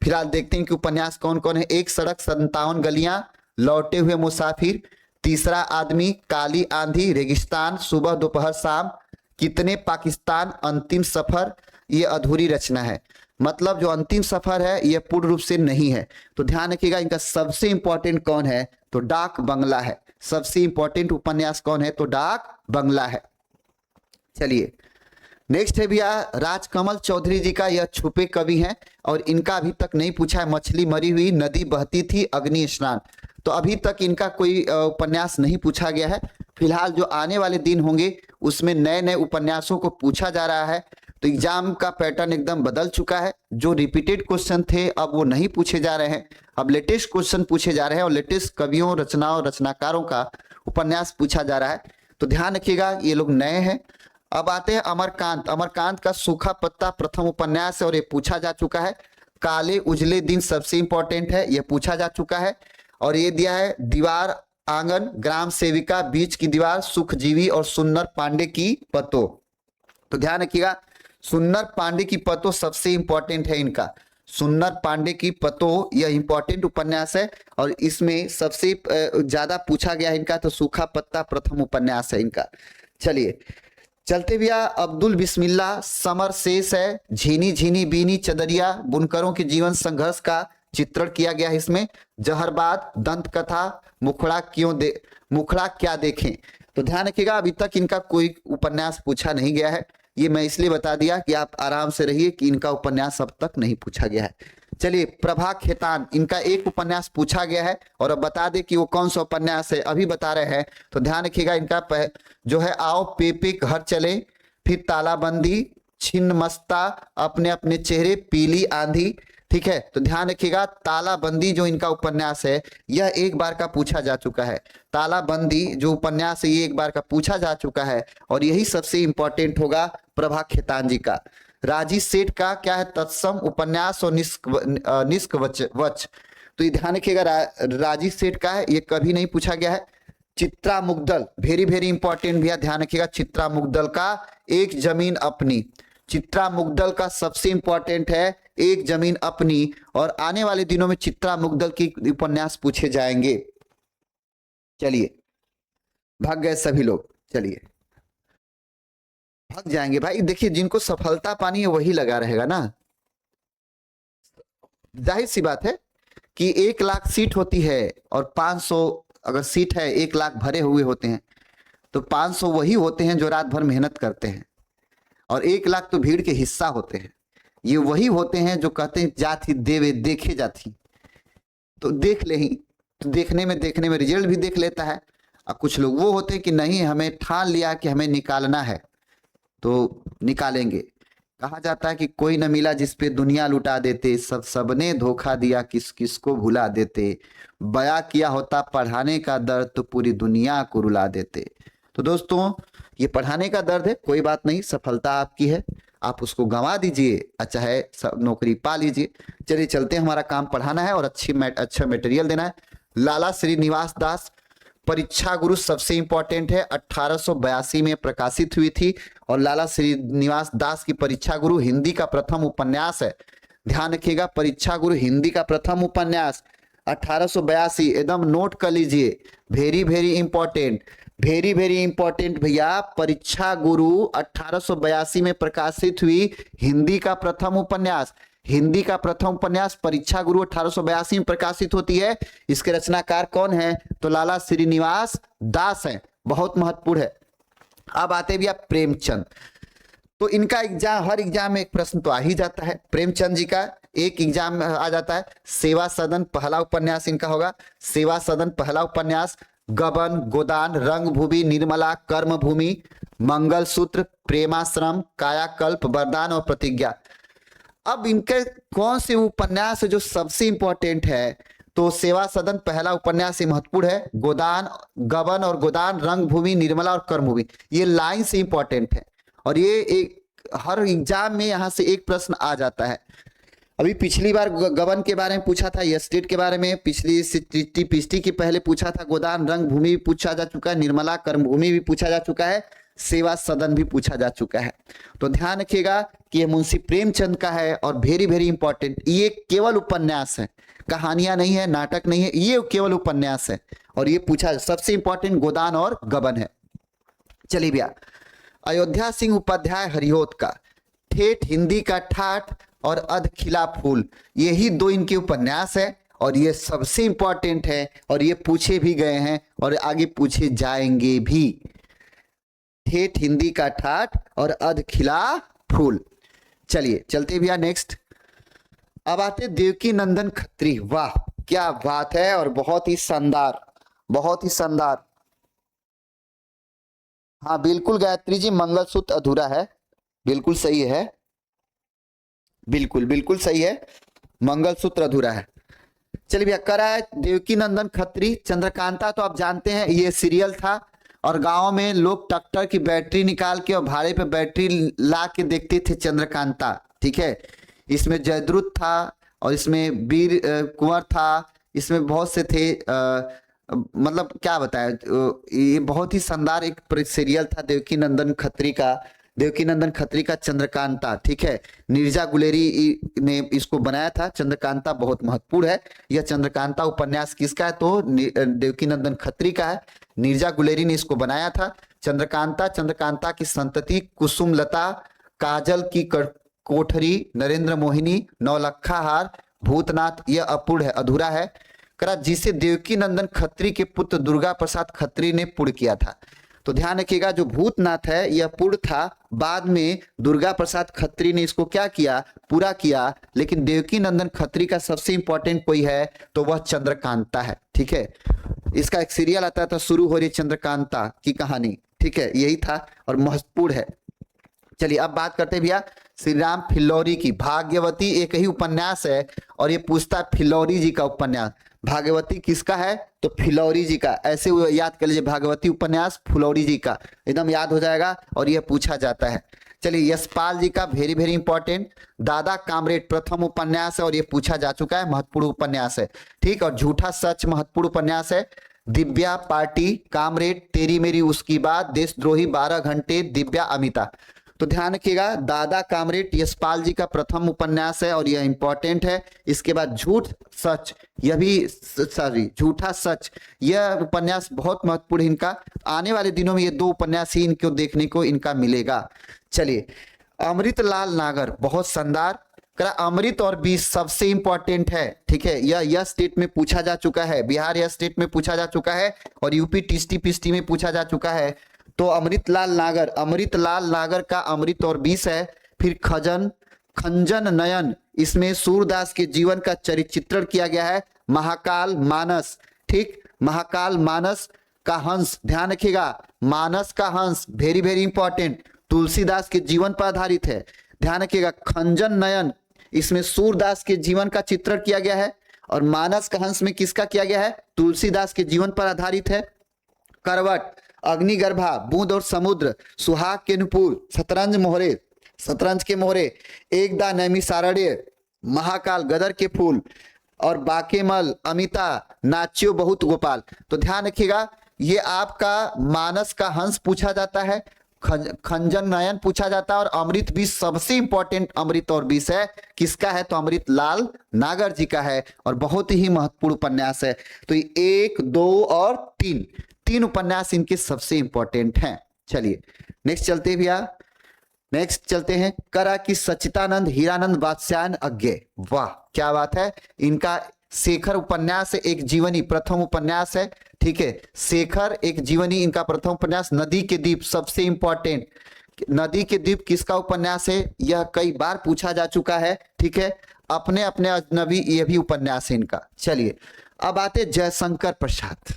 फिलहाल देखते हैं कि उपन्यास कौन कौन है। एक सड़क 57 गलियां, लौटे हुए मुसाफिर, तीसरा आदमी, काली आंधी, रेगिस्तान, सुबह दोपहर शाम, कितने पाकिस्तान, अंतिम सफर, ये अधूरी रचना है। मतलब जो अंतिम सफर है यह पूर्ण रूप से नहीं है। तो ध्यान रखिएगा, इनका सबसे इंपॉर्टेंट कौन है, तो डाक बंगला है। सबसे इंपॉर्टेंट उपन्यास कौन है, तो डाक बंगला है। चलिए, नेक्स्ट है भैया राजकमल चौधरी जी का, यह छुपे कवि हैं, और इनका अभी तक नहीं पूछा है। मछली मरी हुई, नदी बहती थी, अग्नि स्नान, तो अभी तक इनका कोई उपन्यास नहीं पूछा गया है। फिलहाल जो आने वाले दिन होंगे उसमें नए नए उपन्यासों को पूछा जा रहा है। तो एग्जाम का पैटर्न एकदम बदल चुका है। जो रिपीटेड क्वेश्चन थे अब वो नहीं पूछे जा रहे हैं, अब लेटेस्ट क्वेश्चन पूछे जा रहे हैं, और लेटेस्ट कवियों, रचनाओं, रचनाकारों का उपन्यास पूछा जा रहा है। तो ध्यान रखिएगा, ये लोग नए हैं। अब आते हैं अमरकांत। अमरकांत का सूखा पत्ता प्रथम उपन्यास है, और ये पूछा जा चुका है। काले उजले दिन सबसे इंपॉर्टेंट है, यह पूछा जा चुका है। और ये दिया है दीवार आंगन, ग्राम सेविका, बीच की दीवार, सुखजीवी, और सुन्नर पांडे की पतो। तो ध्यान रखिएगा, सुन्नर पांडे की पतो सबसे इंपॉर्टेंट है इनका। सुन्नर पांडे की पतो यह इंपॉर्टेंट उपन्यास है, और इसमें सबसे ज्यादा पूछा गया है इनका, तो सूखा पत्ता प्रथम उपन्यास है इनका। चलिए चलते भैया, अब्दुल बिस्मिल्लाह, समर शेष है, झीनी झीनी बीनी चदरिया, बुनकरों के जीवन संघर्ष का चित्रण किया गया है इसमें। जहरबाद, दंत कथा, मुखड़ा क्या देखें। तो ध्यान रखिएगा, अभी तक इनका कोई उपन्यास पूछा नहीं गया है। ये मैं इसलिए बता दिया कि आप आराम से रहिए कि इनका उपन्यास अब तक नहीं पूछा गया है। चलिए, प्रभा खेतान, इनका एक उपन्यास पूछा गया है, और अब बता दे कि वो कौन सा उपन्यास है, अभी बता रहे हैं। तो ध्यान रखिएगा, इनका जो है आओ पेपे घर चले, फिर तालाबंदी, छिन्न मस्ता, अपने अपने चेहरे, पीली आंधी। ठीक है, तो ध्यान रखिएगा, तालाबंदी जो इनका उपन्यास है यह एक बार का पूछा जा चुका है। तालाबंदी जो उपन्यास है ये एक बार का पूछा जा चुका है, और यही सबसे इंपॉर्टेंट होगा प्रभा खेतान जी का। राजी सेठ का क्या है, तत्सम उपन्यास और निष्क वच। तो ये ध्यान रखिएगा, राजी सेठ का है, ये कभी नहीं पूछा गया है। Chitra Mudgal, very very important भैया, ध्यान रखिएगा, चित्रा मुग्दल का एक जमीन अपनी। चित्रा मुग्दल का सबसे इंपॉर्टेंट है एक जमीन अपनी, और आने वाले दिनों में चित्रा मुग्दल की उपन्यास पूछे जाएंगे। चलिए, भाग गए सभी लोग, चलिए भाग जाएंगे भाई। देखिए, जिनको सफलता पानी है वही लगा रहेगा ना। जाहिर सी बात है कि 1 लाख सीट होती है, और 500 अगर सीट है, 1 लाख भरे हुए होते हैं, तो 500 वही होते हैं जो रात भर मेहनत करते हैं, और 1 लाख तो भीड़ के हिस्सा होते हैं। ये वही होते हैं जो कहते हैं जाथी देवे देखे जाथी, तो देख ले ही, तो देखने में रिजल्ट भी देख लेता है। और कुछ लोग वो होते हैं कि नहीं, हमें ठान लिया कि हमें निकालना है तो निकालेंगे। कहा जाता है कि कोई न मिला जिस पे दुनिया लुटा देते, सबने धोखा दिया, किस किस को भुला देते, बया किया होता पढ़ाने का दर्द तो पूरी दुनिया को रुला देते। तो दोस्तों, ये पढ़ाने का दर्द है, कोई बात नहीं, सफलता आपकी है, आप उसको गंवा दीजिए, चाहे नौकरी पा लीजिए। चलिए चलते हैं, हमारा काम पढ़ाना है और अच्छा मटेरियल देना है। लाला श्रीनिवास दास, परीक्षा गुरु सबसे इंपॉर्टेंट है, 1882 में प्रकाशित हुई थी, और लाला श्रीनिवास दास की परीक्षा गुरु हिंदी का प्रथम उपन्यास है। ध्यान रखिएगा, परीक्षा गुरु हिंदी का प्रथम उपन्यास 1882, एकदम नोट कर लीजिए, very very important, very very important भैया। परीक्षा गुरु 1882 में प्रकाशित हुई हिंदी का प्रथम उपन्यास। हिंदी का प्रथम उपन्यास परीक्षा गुरु 1882 में प्रकाशित होती है। इसके रचनाकार कौन है, तो लाला श्रीनिवास दास हैं, बहुत महत्वपूर्ण है। अब आते भैया प्रेमचंद। तो इनका एग्जाम, हर एग्जाम में एक प्रश्न तो आ ही जाता है। प्रेमचंद जी का एक एग्जाम में आ जाता है, सेवा सदन पहला उपन्यास इनका होगा, सेवा सदन पहला उपन्यास। गबन, गोदान, रंगभूमि, निर्मला, कर्मभूमि, मंगलसूत्र, प्रेमाश्रम, कायाकल्प, वरदान और प्रतिज्ञा। अब इनके कौन से उपन्यास है जो सबसे इंपॉर्टेंट है? तो सेवा सदन पहला उपन्यास ही महत्वपूर्ण है। गोदान, गबन और गोदान, रंगभूमि, निर्मला और कर्मभूमि, ये लाइन से इंपॉर्टेंट है और ये एक हर एग्जाम में यहाँ से एक प्रश्न आ जाता है। अभी पिछली बार गबन के बारे में पूछा था, स्टेट के बारे में पिछली पिछली की पहले पूछा था। गोदान, रंगभूमि भी पूछा जा चुका है, निर्मला, कर्मभूमि भी पूछा जा चुका है, सेवा सदन भी पूछा जा चुका है। तो ध्यान रखिएगा कि ये मुंशी प्रेमचंद का है और वेरी वेरी इंपॉर्टेंट। ये केवल उपन्यास है, कहानियां नहीं है, नाटक नहीं है, ये केवल उपन्यास है और ये पूछा सबसे इंपॉर्टेंट गोदान और गबन है। चलिए भैया, अयोध्या सिंह उपाध्याय हरिहोत का ठेठ हिंदी का ठाठ और अध खिला फूल, यही दो इनके उपन्यास है और ये सबसे इंपॉर्टेंट है और ये पूछे भी गए हैं और आगे पूछे जाएंगे भी। ठेठ हिंदी का ठाठ और अध खिला फूल। चलिए चलते भैया नेक्स्ट। अब आते देवकी नंदन खत्री। वाह क्या बात है और बहुत ही शानदार, बहुत ही शानदार। हाँ बिल्कुल गायत्री जी, मंगलसूत्र अधूरा है, बिल्कुल सही है, बिल्कुल बिल्कुल सही है, मंगलसूत्र अधूरा है। चलिए भैया, करा है देवकी नंदन खत्री। चंद्रकांता तो आप जानते हैं ये सीरियल था और गांव में लोग ट्रैक्टर की बैटरी निकाल के और भाड़े पे बैटरी ला के देखते थे चंद्रकांता, ठीक है। इसमें जयद्रुत था और इसमें वीर कुंवर था, इसमें बहुत से थे, मतलब क्या बताया, ये बहुत ही शानदार एक सीरियल था देवकी नंदन खत्री का, देवकी नंदन खत्री का चंद्रकांता, ठीक है। नीरजा गुलेरी ने इसको बनाया था। चंद्रकांता बहुत महत्वपूर्ण है। यह चंद्रकांता उपन्यास किसका है? तो देवकी नंदन खत्री का है। नीरजा गुलेरी ने इसको बनाया था। चंद्रकांता, चंद्रकांता की संतति, कुसुमलता, काजल की कोठरी, नरेंद्र मोहिनी, नौलखा हार, भूतनाथ, यह अपूर्ण है, अधूरा है। करा जिसे देवकी नंदन खत्री के पुत्र दुर्गा प्रसाद खत्री ने पूर्ण किया था। तो ध्यान रखिएगा, जो भूतनाथ है यह पूर्ण था, बाद में दुर्गा प्रसाद खत्री ने इसको क्या किया? पूरा किया। लेकिन देवकी नंदन खत्री का सबसे इंपॉर्टेंट कोई है तो वह चंद्रकांता है, ठीक है। इसका एक सीरियल आता था, शुरू हो रही चंद्रकांता की कहानी, ठीक है, यही था और महत्वपूर्ण है। चलिए अब बात करते हैं भैया श्री राम फिल्लौरी की। भाग्यवती एक ही उपन्यास है और ये पूछता है फिल्लौरी जी का उपन्यास। भाग्यवती किसका है? तो फिल्लौरी जी का। ऐसे याद कर लीजिए, भागवती उपन्यास फुलौरी जी का, एकदम याद हो जाएगा और यह पूछा जाता है। चलिए यशपाल जी का, वेरी वेरी इंपॉर्टेंट। दादा कामरेड प्रथम उपन्यास है और यह पूछा जा चुका है, महत्वपूर्ण उपन्यास है, ठीक। और झूठा सच महत्वपूर्ण उपन्यास है। दिव्या पार्टी, कामरेड, तेरी मेरी उसकी बात, देशद्रोही, 12 घंटे, दिव्या अमिता। तो ध्यान रखिएगा, दादा कामरेड यशपाल जी का प्रथम उपन्यास है और यह इंपॉर्टेंट है। इसके बाद झूठ सच, यह भी सॉरी झूठा सच, यह उपन्यास बहुत महत्वपूर्ण है इनका। आने वाले दिनों में ये दो उपन्यास ही इनको देखने को इनका मिलेगा। चलिए अमृतलाल नागर, बहुत शानदार। करा अमृत और बीस सबसे इंपॉर्टेंट है, ठीक है। यह स्टेट में पूछा जा चुका है, बिहार यह स्टेट में पूछा जा चुका है और यूपी टीएसटी पीएसटी में पूछा जा चुका है। तो अमृतलाल नागर का अमृत और बीस है। फिर खंजन नयन, इसमें सूरदास के जीवन का चित्रण किया गया है। महाकाल मानस, ठीक, महाकाल मानस का हंस, ध्यान रखिएगा, मानस का हंस वेरी वेरी इंपॉर्टेंट, तुलसीदास के जीवन पर आधारित है। ध्यान रखिएगा, खंजन नयन इसमें सूरदास के जीवन का चित्रण किया गया है और मानस का हंस में किसका किया गया है? तुलसीदास के जीवन पर आधारित है। करवट, अग्निगर्भा, बूंद और समुद्र, सुहाग के नुपुर, शतरंज के मोहरे, एकदा नैमिषारण्य, महाकाल, गदर के फूल और बाकेमल, अमिता, नाच्यो बहुत गोपाल। तो ध्यान रखिएगा, ये आपका मानस का हंस पूछा जाता है, खंजन नयन पूछा जाता है और अमृत बीस सबसे इंपॉर्टेंट अमृत और बीस है। किसका है? तो अमृतलाल नागर जी का है और बहुत ही महत्वपूर्ण उपन्यास है। तो एक, दो और तीन उपन्यास इनके सबसे इंपॉर्टेंट हैं। चलिए नेक्स्ट चलते हैं भैया, नेक्स्ट चलते हैं। करा कि सच्चिदानंद हीरानंद वात्स्यायन अज्ञे। वाह क्या बात है, इनका शेखर उपन्यास है, एक जीवनी प्रथम उपन्यास है, ठीक है। शेखर एक जीवनी इनका प्रथम उपन्यास। नदी के द्वीप सबसे इंपॉर्टेंट, नदी के द्वीप किसका उपन्यास है? यह कई बार पूछा जा चुका है, ठीक है। अपने अपने अजनबी, यह भी उपन्यास है इनका। चलिए अब आते जयशंकर प्रसाद।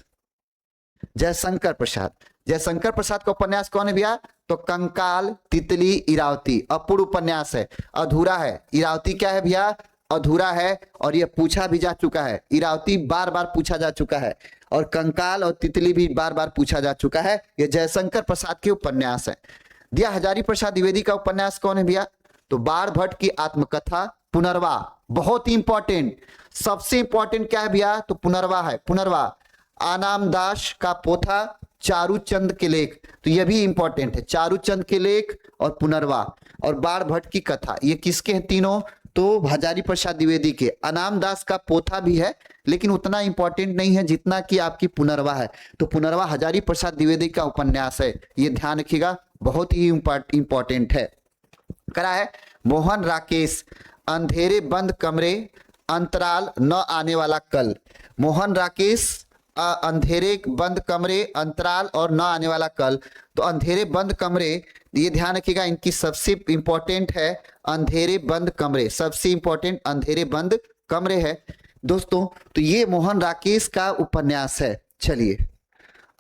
जयशंकर प्रसाद। जयशंकर प्रसाद का उपन्यास कौन है भैया? तो कंकाल, तितली, इरावती। अपूर्ण उपन्यास है, अधूरा है। इरावती क्या है भैया? अधूरा है, और यह पूछा भी जा चुका है। इरावती बार बार पूछा जा चुका है, और कंकाल और तितली भी बार बार पूछा जा चुका है। यह जयशंकर प्रसाद के उपन्यास है। दिया हजारी प्रसाद द्विवेदी का उपन्यास कौन है भैया? तो बाण भट्ट की आत्मकथा पुनर्वा। बहुत ही इंपॉर्टेंट, सबसे इंपॉर्टेंट क्या है भैया? तो पुनर्वा है, पुनर्वा। आनाम दास का पोथा, चारूचंद के लेख, तो यह भी इंपॉर्टेंट है। चारूचंद के लेख और पुनर्वा और बाण भट्ट की कथा, ये किसके हैं तीनों? तो हजारी प्रसाद द्विवेदी के। अनाम दास का पोथा भी है, लेकिन उतना इंपॉर्टेंट नहीं है जितना कि आपकी पुनर्वा है। तो पुनर्वा हजारी प्रसाद द्विवेदी का उपन्यास है, ये ध्यान रखिएगा, बहुत ही इंपॉर्टेंट है। करा है मोहन राकेश, अंधेरे बंद कमरे, अंतराल, न आने वाला कल। मोहन राकेश अंधेरे बंद कमरे, अंतराल और न आने वाला कल। तो अंधेरे बंद कमरे, ये ध्यान रखिएगा, इनकी सबसे इंपॉर्टेंट है अंधेरे बंद कमरे, सबसे इंपॉर्टेंट अंधेरे बंद कमरे है दोस्तों। तो ये मोहन राकेश का उपन्यास है। चलिए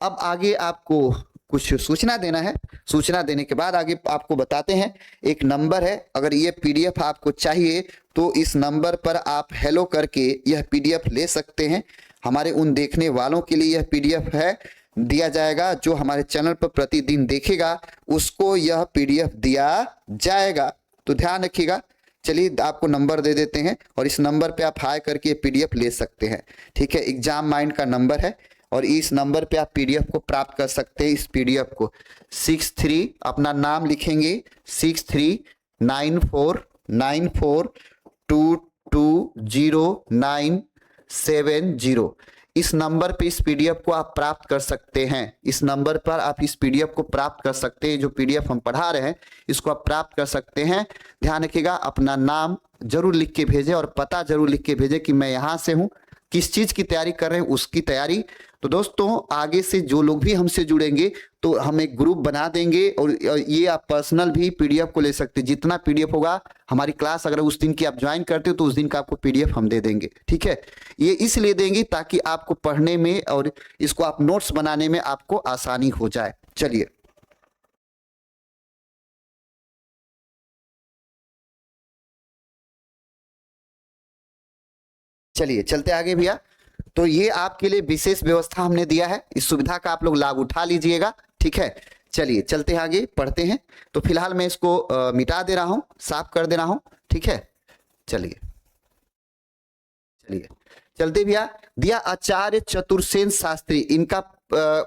अब आगे आपको कुछ सूचना देना है। सूचना देने के बाद आगे आपको बताते हैं। एक नंबर है, अगर ये पीडीएफ आपको चाहिए तो इस नंबर पर आप हेलो करके यह पीडीएफ ले सकते हैं। हमारे उन देखने वालों के लिए यह पीडीएफ है, दिया जाएगा। जो हमारे चैनल पर प्रतिदिन देखेगा उसको यह पीडीएफ दिया जाएगा, तो ध्यान रखिएगा। चलिए आपको नंबर दे देते हैं, और इस नंबर पे आप हाई करके पीडीएफ ले सकते हैं। ठीक है, एग्जाम माइंड का नंबर है, और इस नंबर पे आप पीडीएफ को प्राप्त कर सकते हैं। इस पीडीएफ को 63 अपना नाम लिखेंगे, 6394922090। इस नंबर पे इस पीडीएफ को आप प्राप्त कर सकते हैं। इस नंबर पर आप इस पीडीएफ को प्राप्त कर सकते हैं। जो पीडीएफ हम पढ़ा रहे हैं इसको आप प्राप्त कर सकते हैं। ध्यान रखिएगा, अपना नाम जरूर लिख के भेजें और पता जरूर लिख के भेजें कि मैं यहाँ से हूँ, किस चीज की तैयारी कर रहे हैं उसकी तैयारी। तो दोस्तों आगे से जो लोग भी हमसे जुड़ेंगे तो हम एक ग्रुप बना देंगे, और ये आप पर्सनल भी पीडीएफ को ले सकते हैं। जितना पीडीएफ होगा, हमारी क्लास अगर उस दिन की आप ज्वाइन करते हो तो उस दिन का आपको पीडीएफ हम दे देंगे। ठीक है, ये इसलिए देंगे ताकि आपको पढ़ने में और इसको आप नोट्स बनाने में आपको आसानी हो जाए। चलिए चलिए चलते आगे भैया। तो ये आपके लिए विशेष व्यवस्था हमने दिया है, इस सुविधा का आप लोग लाभ उठा लीजिएगा। ठीक है, चलिए चलते हैं आगे, पढ़ते हैं। तो फिलहाल मैं इसको मिटा दे रहा हूं, साफ कर दे रहा हूं। ठीक है, चलिए चलिए चलते भैया। दिया आचार्य चतुर्सेन शास्त्री, इनका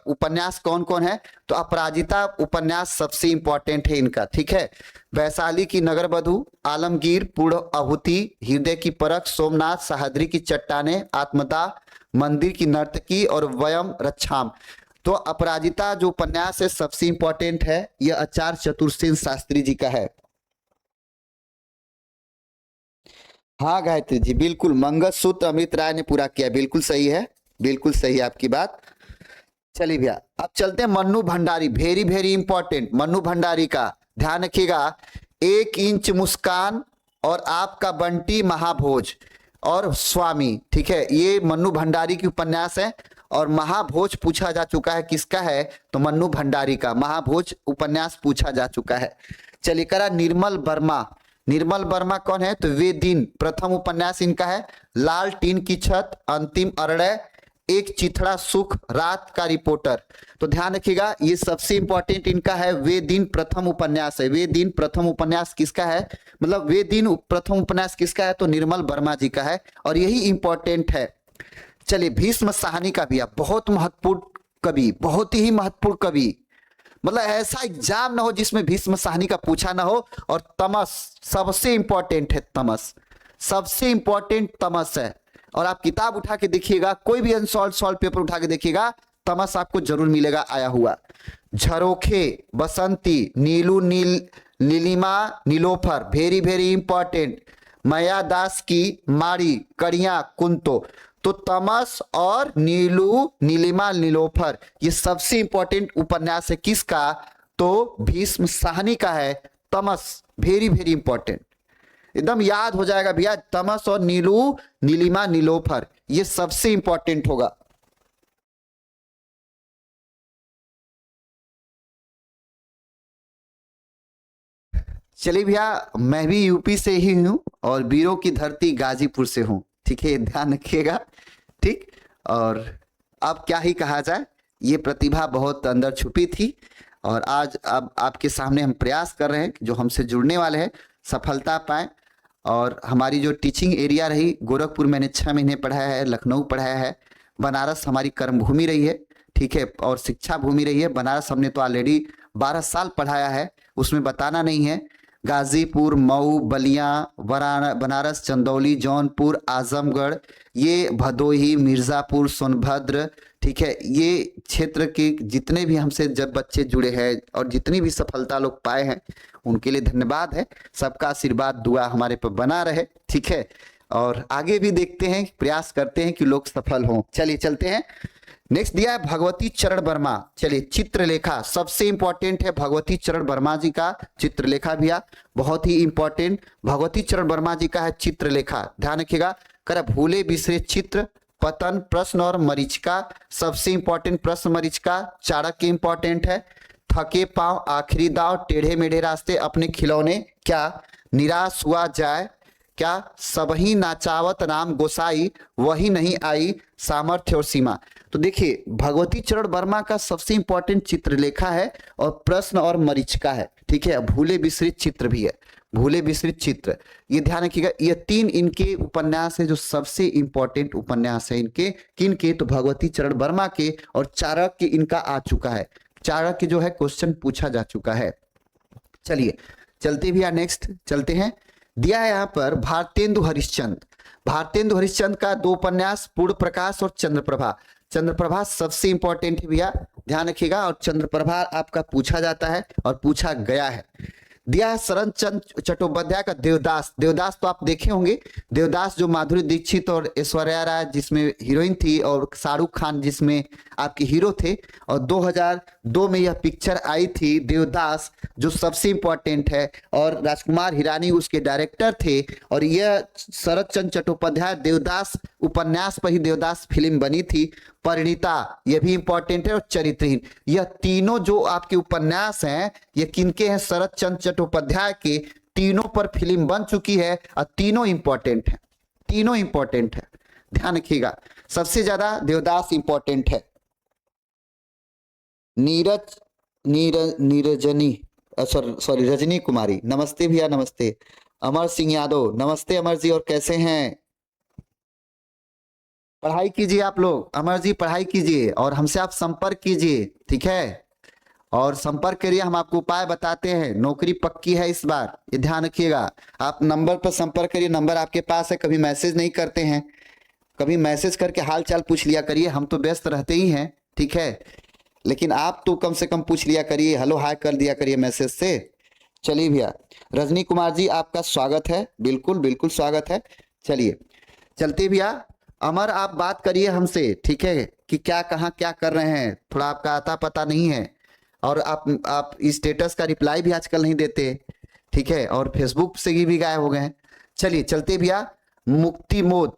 उपन्यास कौन कौन है? तो अपराजिता उपन्यास सबसे इंपॉर्टेंट है इनका। ठीक है, वैशाली की नगर वधु, आलमगीर, पूर्ण आहुति, हृदय की परख, सोमनाथ, सह्याद्री की चट्टाने, आत्मदा, मंदिर की नर्तकी और वयम रक्षाम। तो अपराजिता जो उपन्यास है सबसे इंपॉर्टेंट है, यह आचार्य चतुर्सेन शास्त्री जी का है। हाँ गायत्री जी, बिल्कुल मंगलसूत्र अमृत राय ने पूरा किया, बिल्कुल सही है, बिल्कुल सही है आपकी बात। चलिए भैया अब चलते हैं Mannu Bhandari, very very important. Mannu Bhandari का ध्यान रखिएगा, 1 इंच मुस्कान और आपका बंटी महाभोज और स्वामी। ठीक है, ये मन्नू भंडारी की उपन्यास है, और महाभोज पूछा जा चुका है, किसका है? तो मन्नू भंडारी का महाभोज उपन्यास पूछा जा चुका है। चलिए करा निर्मल वर्मा। निर्मल वर्मा कौन है? तो वे दिन, प्रथम उपन्यास इनका है। लाल टीन की छत, अंतिम अरण्य, एक चिथड़ा सुख, रात का रिपोर्टर। तो ध्यान रखिएगा, ये सबसे इंपॉर्टेंट इनका है। वे दिन प्रथम उपन्यास है। वे दिन प्रथम उपन्यास किसका है? मतलब वे दिन प्रथम उपन्यास किसका है? तो निर्मल वर्मा जी का है, और यही इंपॉर्टेंट है। चलिए भीष्म साहनी का भी बहुत महत्वपूर्ण कवि, बहुत ही महत्वपूर्ण कवि। मतलब ऐसा एग्जाम ना हो जिसमें भीष्म साहनी का पूछा ना हो। और तमस सबसे इंपॉर्टेंट है, तमस सबसे इंपॉर्टेंट तमस है। और आप किताब उठा के देखिएगा, कोई भी अनसॉल्व पेपर उठा के देखिएगा, तमस आपको जरूर मिलेगा आया हुआ। Jharokhe, Basanti, Neelu, Neelima, Nilofar, very very important. Maya Das ki Madi, कड़िया, कुंतो। तो तमस और नीलू, नीलिमा, नीलोफर, ये सबसे इंपॉर्टेंट उपन्यास है किसका? तो भीष्म साहनी का है। तमस वेरी वेरी इंपॉर्टेंट, एकदम याद हो जाएगा भैया। तमस और नीलू, नीलिमा, नीलोफर, ये सबसे इंपॉर्टेंट होगा। चलिए भैया, मैं भी यूपी से ही हूँ और वीरों की धरती गाजीपुर से हूँ। ठीक है, ध्यान रखिएगा। ठीक। और अब क्या ही कहा जाए, ये प्रतिभा बहुत अंदर छुपी थी और आज अब आपके सामने हम प्रयास कर रहे हैं कि जो हमसे जुड़ने वाले हैं सफलता पाएं। और हमारी जो टीचिंग एरिया रही, गोरखपुर मैंने 6 महीने पढ़ाया है, लखनऊ पढ़ाया है, बनारस हमारी कर्म भूमि रही है। ठीक है, और शिक्षा भूमि रही है। बनारस हमने तो ऑलरेडी 12 साल पढ़ाया है, उसमें बताना नहीं है। गाजीपुर, मऊ, बलिया, बनारस, चंदौली, जौनपुर, आजमगढ़, ये भदोही, मिर्जापुर, सोनभद्र। ठीक है, ये क्षेत्र के जितने भी हमसे जब बच्चे जुड़े हैं और जितनी भी सफलता लोग पाए हैं उनके लिए धन्यवाद है। सबका आशीर्वाद दुआ हमारे पर बना रहे। ठीक है, और आगे भी देखते हैं, प्रयास करते हैं कि लोग सफल हों। चलिए चलते हैं। नेक्स्ट दिया है भगवती चरण वर्मा। चलिए, चित्रलेखा सबसे इंपॉर्टेंट है। भगवती चरण वर्मा जी का चित्रलेखा भैया बहुत ही इंपॉर्टेंट। भगवती चरण वर्मा जी का है चित्रलेखा, ध्यान रखिएगा। कर भूले बिसरे चित्र, पतन, प्रश्न और मरीचिका। सबसे इंपॉर्टेंट प्रश्न मरीचिका। चाणक्य इंपॉर्टेंट है। थके पांव, आखिरी दाव, टेढ़े मेढ़े रास्ते, अपने खिलौने, क्या निराश हुआ जाए, क्या सबही नाचावत राम गोसाई, वही नहीं आई, सामर्थ्य और सीमा। तो देखिए, भगवती चरण वर्मा का सबसे इंपॉर्टेंट चित्रलेखा है और प्रश्न और मरीचिका है। ठीक है, भूले विसरित चित्र भी है, भूले विसरित चित्र। ये ध्यान रखिएगा, ये 3 इनके उपन्यास है जो सबसे इंपॉर्टेंट उपन्यास है इनके। किन के? तो भगवती चरण वर्मा के। और चाणक्य इनका आ चुका है, चाणक्य जो है क्वेश्चन पूछा जा चुका है। चलिए चलते भी, नेक्स्ट चलते हैं। दिया है यहाँ पर भारतेंदु हरिश्चंद्र। भारतेंदु हरिश्चंद्र का 2 उपन्यास, पूर्ण प्रकाश और चंद्रप्रभा। चंद्रप्रभा सबसे इंपॉर्टेंट है भैया, ध्यान रखिएगा। और चंद्रप्रभा आपका पूछा जाता है और पूछा गया है। दिया है शरण चंद्र चट्टोपाध्याय का देवदास। देवदास तो आप देखे होंगे, देवदास जो माधुरी दीक्षित और ऐश्वर्या राय जिसमें हीरोइन थी और शाहरुख खान जिसमें आपके हीरो थे। और 2002 में यह पिक्चर आई थी देवदास, जो सबसे इंपॉर्टेंट है। और राजकुमार हिरानी उसके डायरेक्टर थे। और यह शरद चंद्र चट्टोपाध्याय देवदास उपन्यास पर ही देवदास फिल्म बनी थी। परिणीता, यह भी इंपॉर्टेंट है। और चरित्रहीन, यह तीनों जो आपके उपन्यास हैं ये किनके हैं? शरद चंद्र चट्टोपाध्याय के। तीनों पर फिल्म बन चुकी है और तीनों इंपॉर्टेंट है, तीनों इंपॉर्टेंट है, ध्यान रखिएगा। सबसे ज्यादा देवदास इंपॉर्टेंट है। नीरजनी, सॉरी रजनी कुमारी, नमस्ते भैया, नमस्ते। अमर सिंह यादव, नमस्ते अमर जी, और कैसे हैं? पढ़ाई कीजिए आप लोग, अमर जी पढ़ाई कीजिए और हमसे आप संपर्क कीजिए। ठीक है, और संपर्क करिए, हम आपको उपाय बताते हैं। नौकरी पक्की है इस बार, ये ध्यान रखिएगा। आप नंबर पर संपर्क करिए, नंबर आपके पास है। कभी मैसेज नहीं करते हैं, कभी मैसेज करके हाल चाल पूछ लिया करिए। हम तो व्यस्त रहते ही हैं, ठीक है, लेकिन आप तो कम से कम पूछ लिया करिए, हेलो हाय कर दिया करिए मैसेज से। चलिए भैया, रजनी कुमार जी आपका स्वागत है, बिल्कुल बिल्कुल स्वागत है। चलिए चलते भैया। अमर आप बात करिए हमसे, ठीक है, कि क्या कहाँ क्या कर रहे हैं, थोड़ा आपका आता पता नहीं है। और आप स्टेटस का रिप्लाई भी आजकल नहीं देते, ठीक है, और फेसबुक से भी गायब हो गए हैं। चलिए चलते भैया। मुक्ति मोद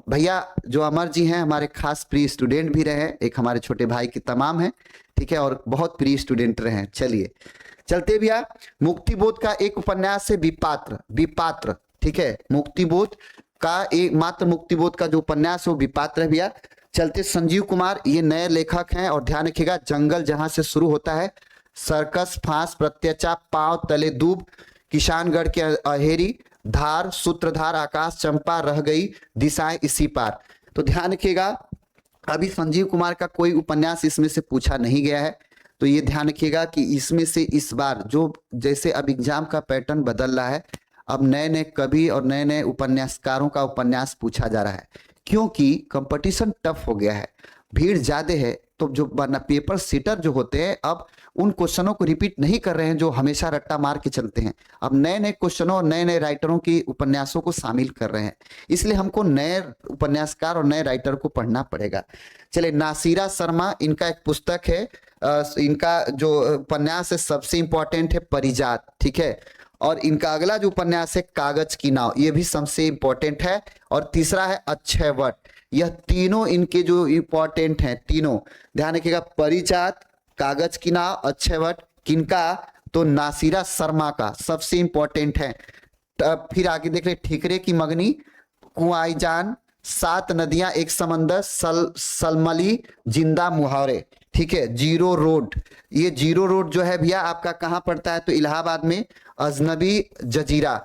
भैया, जो अमर जी हैं हमारे खास प्रिय स्टूडेंट भी रहे हैं, एक हमारे छोटे भाई की तमाम है, ठीक है, और बहुत प्रिय स्टूडेंट रहे हैं। चलिए चलते भैया। मुक्ति बोध का एक उपन्यास है विपात्र, विपात्र, ठीक है, मुक्ति बोध का एक मात्र मुक्ति बोध का जो उपन्यास है वो विपात्र है भैया। चलते संजीव कुमार, ये नए लेखक हैं और ध्यान रखिएगा, जंगल जहां से शुरू होता है, सर्कस, फांस, प्रत्यचा, पांव तले दूब, किशानगढ़ के अहेरी, धार, सूत्रधार, आकाश, चंपा, रह गई, दिशाएं इसी पार। तो ध्यान रखिएगा, अभी संजीव कुमार का कोई उपन्यास इसमें से पूछा नहीं गया है। तो ये ध्यान रखिएगा कि इसमें से इस बार जो जैसे अब एग्जाम का पैटर्न बदल रहा है, अब नए नए कवि और नए नए उपन्यासकारों का उपन्यास पूछा जा रहा है, क्योंकि कंपटीशन टफ हो गया है, भीड़ ज्यादा है। तो जो पेपर सीटर जो होते हैं अब उन क्वेश्चनों को रिपीट नहीं कर रहे हैं जो हमेशा रट्टा मार के चलते हैं। अब नए नए क्वेश्चनों और नए नए राइटरों की उपन्यासों को शामिल कर रहे हैं, इसलिए हमको नए उपन्यासकार और नए राइटर को पढ़ना पड़ेगा। चलिए, नासिरा शर्मा, इनका एक पुस्तक है, इनका जो उपन्यास है सबसे इंपॉर्टेंट है परिजात, ठीक है। और इनका अगला जो उपन्यास है कागज की नाव, ये भी सबसे इंपॉर्टेंट है। और तीसरा है अक्षय वट। यह तीनों इनके जो इंपॉर्टेंट हैं, तीनों ध्यान रखिएगा, परिजात, कागज की नाव, अक्षय वट, किनका? तो नासिरा शर्मा का सबसे इंपॉर्टेंट है। फिर आगे देख रहे ठिकरे की मगनी, कुआईजान, सात नदियां एक समंदर, सलमली, जिंदा मुहावरे। ठीक है, जीरो रोड, ये जीरो रोड जो है भैया आपका कहाँ पड़ता है, तो इलाहाबाद में अजनबी जजीरा।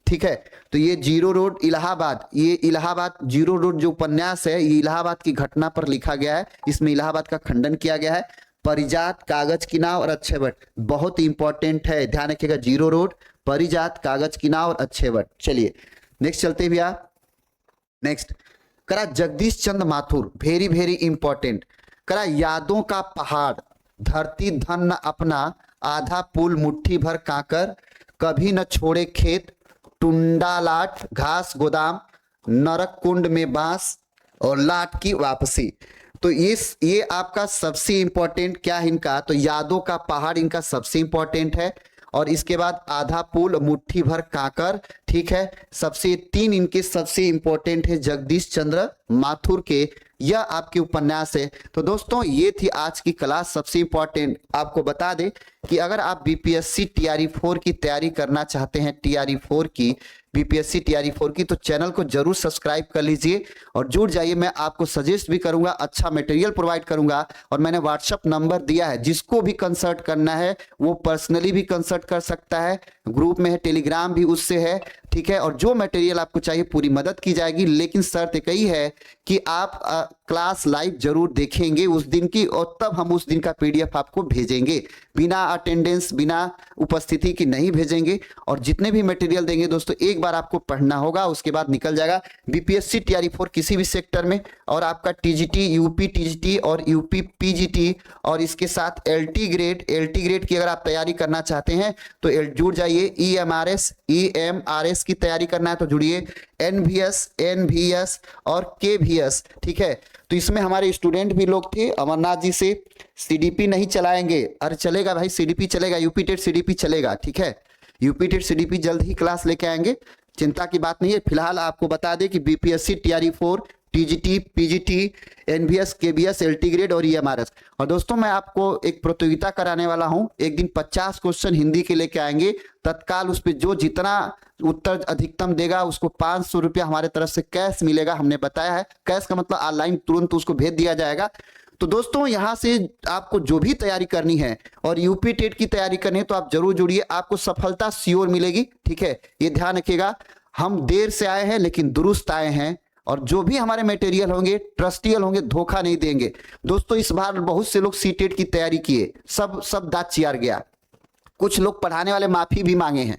ठीक है, तो ये जीरो रोड इलाहाबाद, ये इलाहाबाद जीरो रोड जो उपन्यास है ये इलाहाबाद की घटना पर लिखा गया है, इसमें इलाहाबाद का खंडन किया गया है। परिजात, कागज की नाव और अक्षयवट बहुत इंपॉर्टेंट है, ध्यान रखिएगा। जीरो रोड, परिजात, कागज की नाव और अक्षयवट। चलिए नेक्स्ट चलते भैया। नेक्स्ट करा जगदीश चंद्र माथुर, वेरी वेरी इंपॉर्टेंट। करा यादों का पहाड़, धरती धन न अपना, आधा पुल मुट्ठी भर काकर, कभी न छोड़े खेत, टुंडा लाट, घास गोदाम, नरक कुंड में बांस और लाट की वापसी। तो ये आपका सबसे इंपॉर्टेंट क्या है इनका, तो यादों का पहाड़ इनका सबसे इंपॉर्टेंट है। और इसके बाद आधा पुल, मुट्ठी भर काकर। ठीक है, सबसे तीन इनके सबसे इंपॉर्टेंट है जगदीश चंद्र माथुर के, यह आपके उपन्यास है। तो दोस्तों ये थी आज की क्लास सबसे इंपॉर्टेंट। आपको बता दें कि अगर आप बीपीएससी टीआरई 4 की तैयारी करना चाहते हैं, टीआरई 4 की, बीपीएससी टीआरई 4 की, तो चैनल को जरूर सब्सक्राइब कर लीजिए और जुड़ जाइए। मैं आपको सजेस्ट भी करूंगा, अच्छा मटेरियल प्रोवाइड करूंगा। और मैंने व्हाट्सएप नंबर दिया है, जिसको भी कंसल्ट करना है वो पर्सनली भी कंसल्ट कर सकता है, ग्रुप में है, टेलीग्राम भी उससे है। ठीक है, और जो मटेरियल आपको चाहिए पूरी मदद की जाएगी, लेकिन शर्त एक ही है कि आप क्लास लाइव जरूर देखेंगे उस दिन की, और तब हम उस दिन का पीडीएफ आपको भेजेंगे। बिना अटेंडेंस, बिना उपस्थिति की नहीं भेजेंगे। और जितने भी मटेरियल देंगे दोस्तों एक बार आपको पढ़ना होगा, उसके बाद निकल जाएगा बीपीएससी टीआरई 4 किसी भी सेक्टर में। और आपका टीजीटी, यूपी टीजीटी और यूपी पीजीटी, और इसके साथ एलटी ग्रेड की अगर आप तैयारी करना चाहते हैं तो जुड़ जाइए। ईएमआरएस की तैयारी करना है तो जुड़िए, एनवीएस और केवीएस। ठीक है, तो इसमें हमारे स्टूडेंट भी लोग थे अमरनाथ जी से। सीडीपी नहीं चलाएंगे, अरे चलेगा भाई, सीडीपी चलेगा, यूपी टेट सीडीपी चलेगा। ठीक है, यूपी टेट सीडीपी जल्द ही क्लास लेके आएंगे, चिंता की बात नहीं है। फिलहाल आपको बता दें कि BPSC TRE 4, TGT, PGT, NVS, KBS, LT grade और ईएमआरएस। और दोस्तों मैं आपको एक प्रतियोगिता कराने वाला हूं, एक दिन 50 क्वेश्चन हिंदी के लेके आएंगे तत्काल। उस पर जो जितना उत्तर अधिकतम देगा उसको 500 रुपया हमारे तरफ से कैश मिलेगा, हमने बताया है। कैश का मतलब ऑनलाइन तुरंत उसको भेज दिया जाएगा। तो दोस्तों यहां से आपको जो भी तैयारी करनी है और यूपी टेट की तैयारी करनी है तो आप जरूर जुड़िए, आपको सफलता श्योर मिलेगी। ठीक है, ये ध्यान रखिएगा। हम देर से आए हैं लेकिन दुरुस्त आए हैं, और जो भी हमारे मटेरियल होंगे ट्रस्टियल होंगे, धोखा नहीं देंगे। दोस्तों इस बार बहुत से लोग सीटेट की तैयारी किए, सब दांत चियार गया। कुछ लोग पढ़ाने वाले माफी भी मांगे हैं,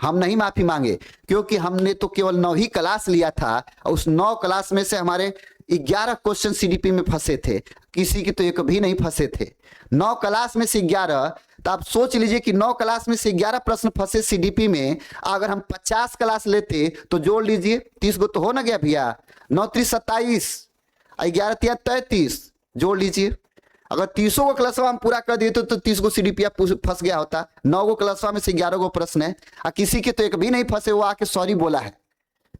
हम नहीं माफी मांगे, क्योंकि हमने तो केवल 9 ही क्लास लिया था और उस 9 क्लास में से हमारे 11 क्वेश्चन सीडीपी में फंसे थे, किसी की तो एक भी नहीं फंसे थे। 9 क्लास में से 11, तो आप सोच लीजिए कि 9 क्लास में से 11 प्रश्न फंसे सीडीपी में। अगर हम 50 क्लास लेते तो जोड़ लीजिए, 30 गो तो हो ना गया भैया, 9 3 27, 11 3 33, जोड़ लीजिए। अगर 30 को क्लासवा हम पूरा कर दिए तो 30 गो सीडीपी फंस गया होता। 9 गो क्लासवा में से 11 गो प्रश्न है, और किसी के तो एक भी नहीं फंसे, वो आके सॉरी बोला है।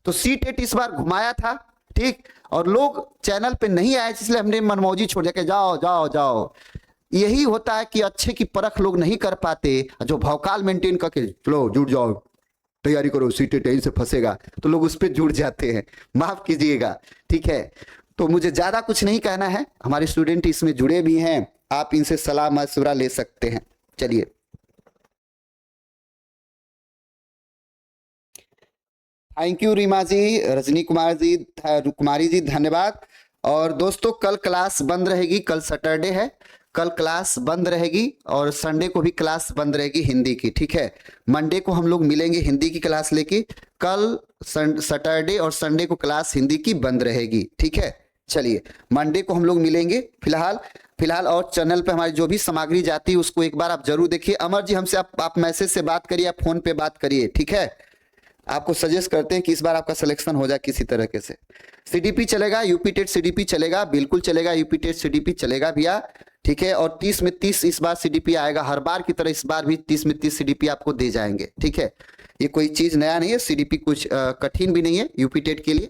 तो सीटेट इस बार घुमाया था, ठीक, और लोग चैनल पे नहीं आए, इसलिए हमने मनमौजी छोड़ दिया कि जाओ जाओ जाओ। यही होता है कि अच्छे की परख लोग नहीं कर पाते, जो भौकाल मेंटेन करके चलो जुड़ जाओ, तैयारी करो, सीटेट यहीं से फंसेगा, तो लोग उस पर जुड़ जाते हैं, माफ कीजिएगा। ठीक है, तो मुझे ज्यादा कुछ नहीं कहना है, हमारे स्टूडेंट इसमें जुड़े भी हैं, आप इनसे सलाह मशवरा ले सकते हैं। चलिए, थैंक यू रीमा जी, रजनी कुमारी जी धन्यवाद। और दोस्तों कल क्लास बंद रहेगी, कल सैटरडे है, कल क्लास बंद रहेगी, और संडे को भी क्लास बंद रहेगी हिंदी की। ठीक है, मंडे को हम लोग मिलेंगे हिंदी की क्लास लेके, कल सैटरडे और संडे को क्लास हिंदी की बंद रहेगी। ठीक है, चलिए मंडे को हम लोग मिलेंगे। फिलहाल और चैनल पे हमारी जो भी सामग्री जाती है उसको एक बार आप जरूर देखिए। अमर जी हमसे आप मैसेज से बात करिए, आप फोन पे बात करिए। ठीक है, आपको सजेस्ट करते हैं कि इस बार आपका सिलेक्शन हो जाए किसी तरीके से। सीडीपी चलेगा, यूपी टेट सीडीपी चलेगा, बिल्कुल चलेगा, यूपी टेट सीडीपी चलेगा भैया। ठीक है, और 30 में 30 इस बार सीडीपी आएगा, हर बार की तरह इस बार भी 30 में 30 सीडीपी आपको दे जाएंगे। ठीक है, ये कोई चीज नया नहीं है, सीडीपी कुछ कठिन भी नहीं है यूपी टेट के लिए।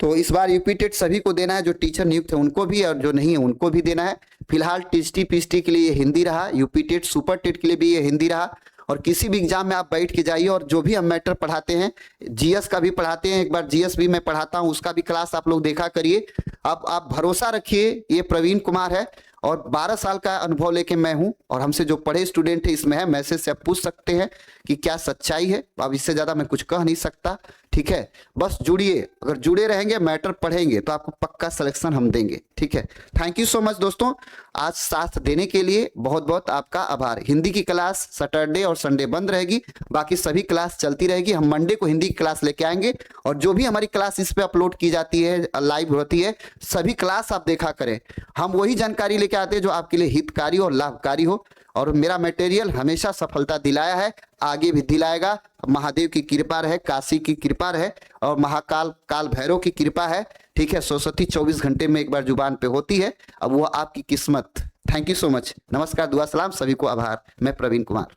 तो इस बार यूपी टेट सभी को देना है, जो टीचर नियुक्त है उनको भी और जो नहीं है उनको भी देना है। फिलहाल टीएसटी पीएसटी के लिए ये हिंदी रहा, यूपी टेट सुपर टेट के लिए भी ये हिंदी रहा। और किसी भी एग्जाम में आप बैठ के जाइए और जो भी हम मैटर पढ़ाते हैं, जीएस का भी पढ़ाते हैं, एक बार जीएस भी मैं पढ़ाता हूं, उसका भी क्लास आप लोग देखा करिए। अब आप भरोसा रखिए, ये प्रवीण कुमार है और 12 साल का अनुभव लेके मैं हूं, और हमसे जो पढ़े स्टूडेंट है इसमें है, मैसेज से आप पूछ सकते हैं कि क्या सच्चाई है। अब इससे ज्यादा मैं कुछ कह नहीं सकता, ठीक है। बस जुड़िए, अगर जुड़े रहेंगे, मैटर पढ़ेंगे तो आपको पक्का सिलेक्शन हम देंगे, ठीक है। थैंक यू सो मच दोस्तों, आज साथ देने के लिए बहुत बहुत आपका आभार। हिंदी की क्लास सैटरडे और संडे बंद रहेगी, बाकी सभी क्लास चलती रहेगी। हम मंडे को हिंदी की क्लास लेके आएंगे और जो भी हमारी क्लास इस पे अपलोड की जाती है, लाइव होती है, सभी क्लास आप देखा करें। हम वही जानकारी लेके आते हैं जो आपके लिए हितकारी और लाभकारी हो, और मेरा मटेरियल हमेशा सफलता दिलाया है, आगे भी दिलाएगा। महादेव की कृपा रहे, काशी की कृपा रहे और महाकाल काल भैरव की कृपा है, ठीक है। सरस्वती 24 घंटे में एक बार जुबान पे होती है, अब वो आपकी किस्मत। थैंक यू सो मच, नमस्कार, दुआ सलाम, सभी को आभार। मैं प्रवीण कुमार।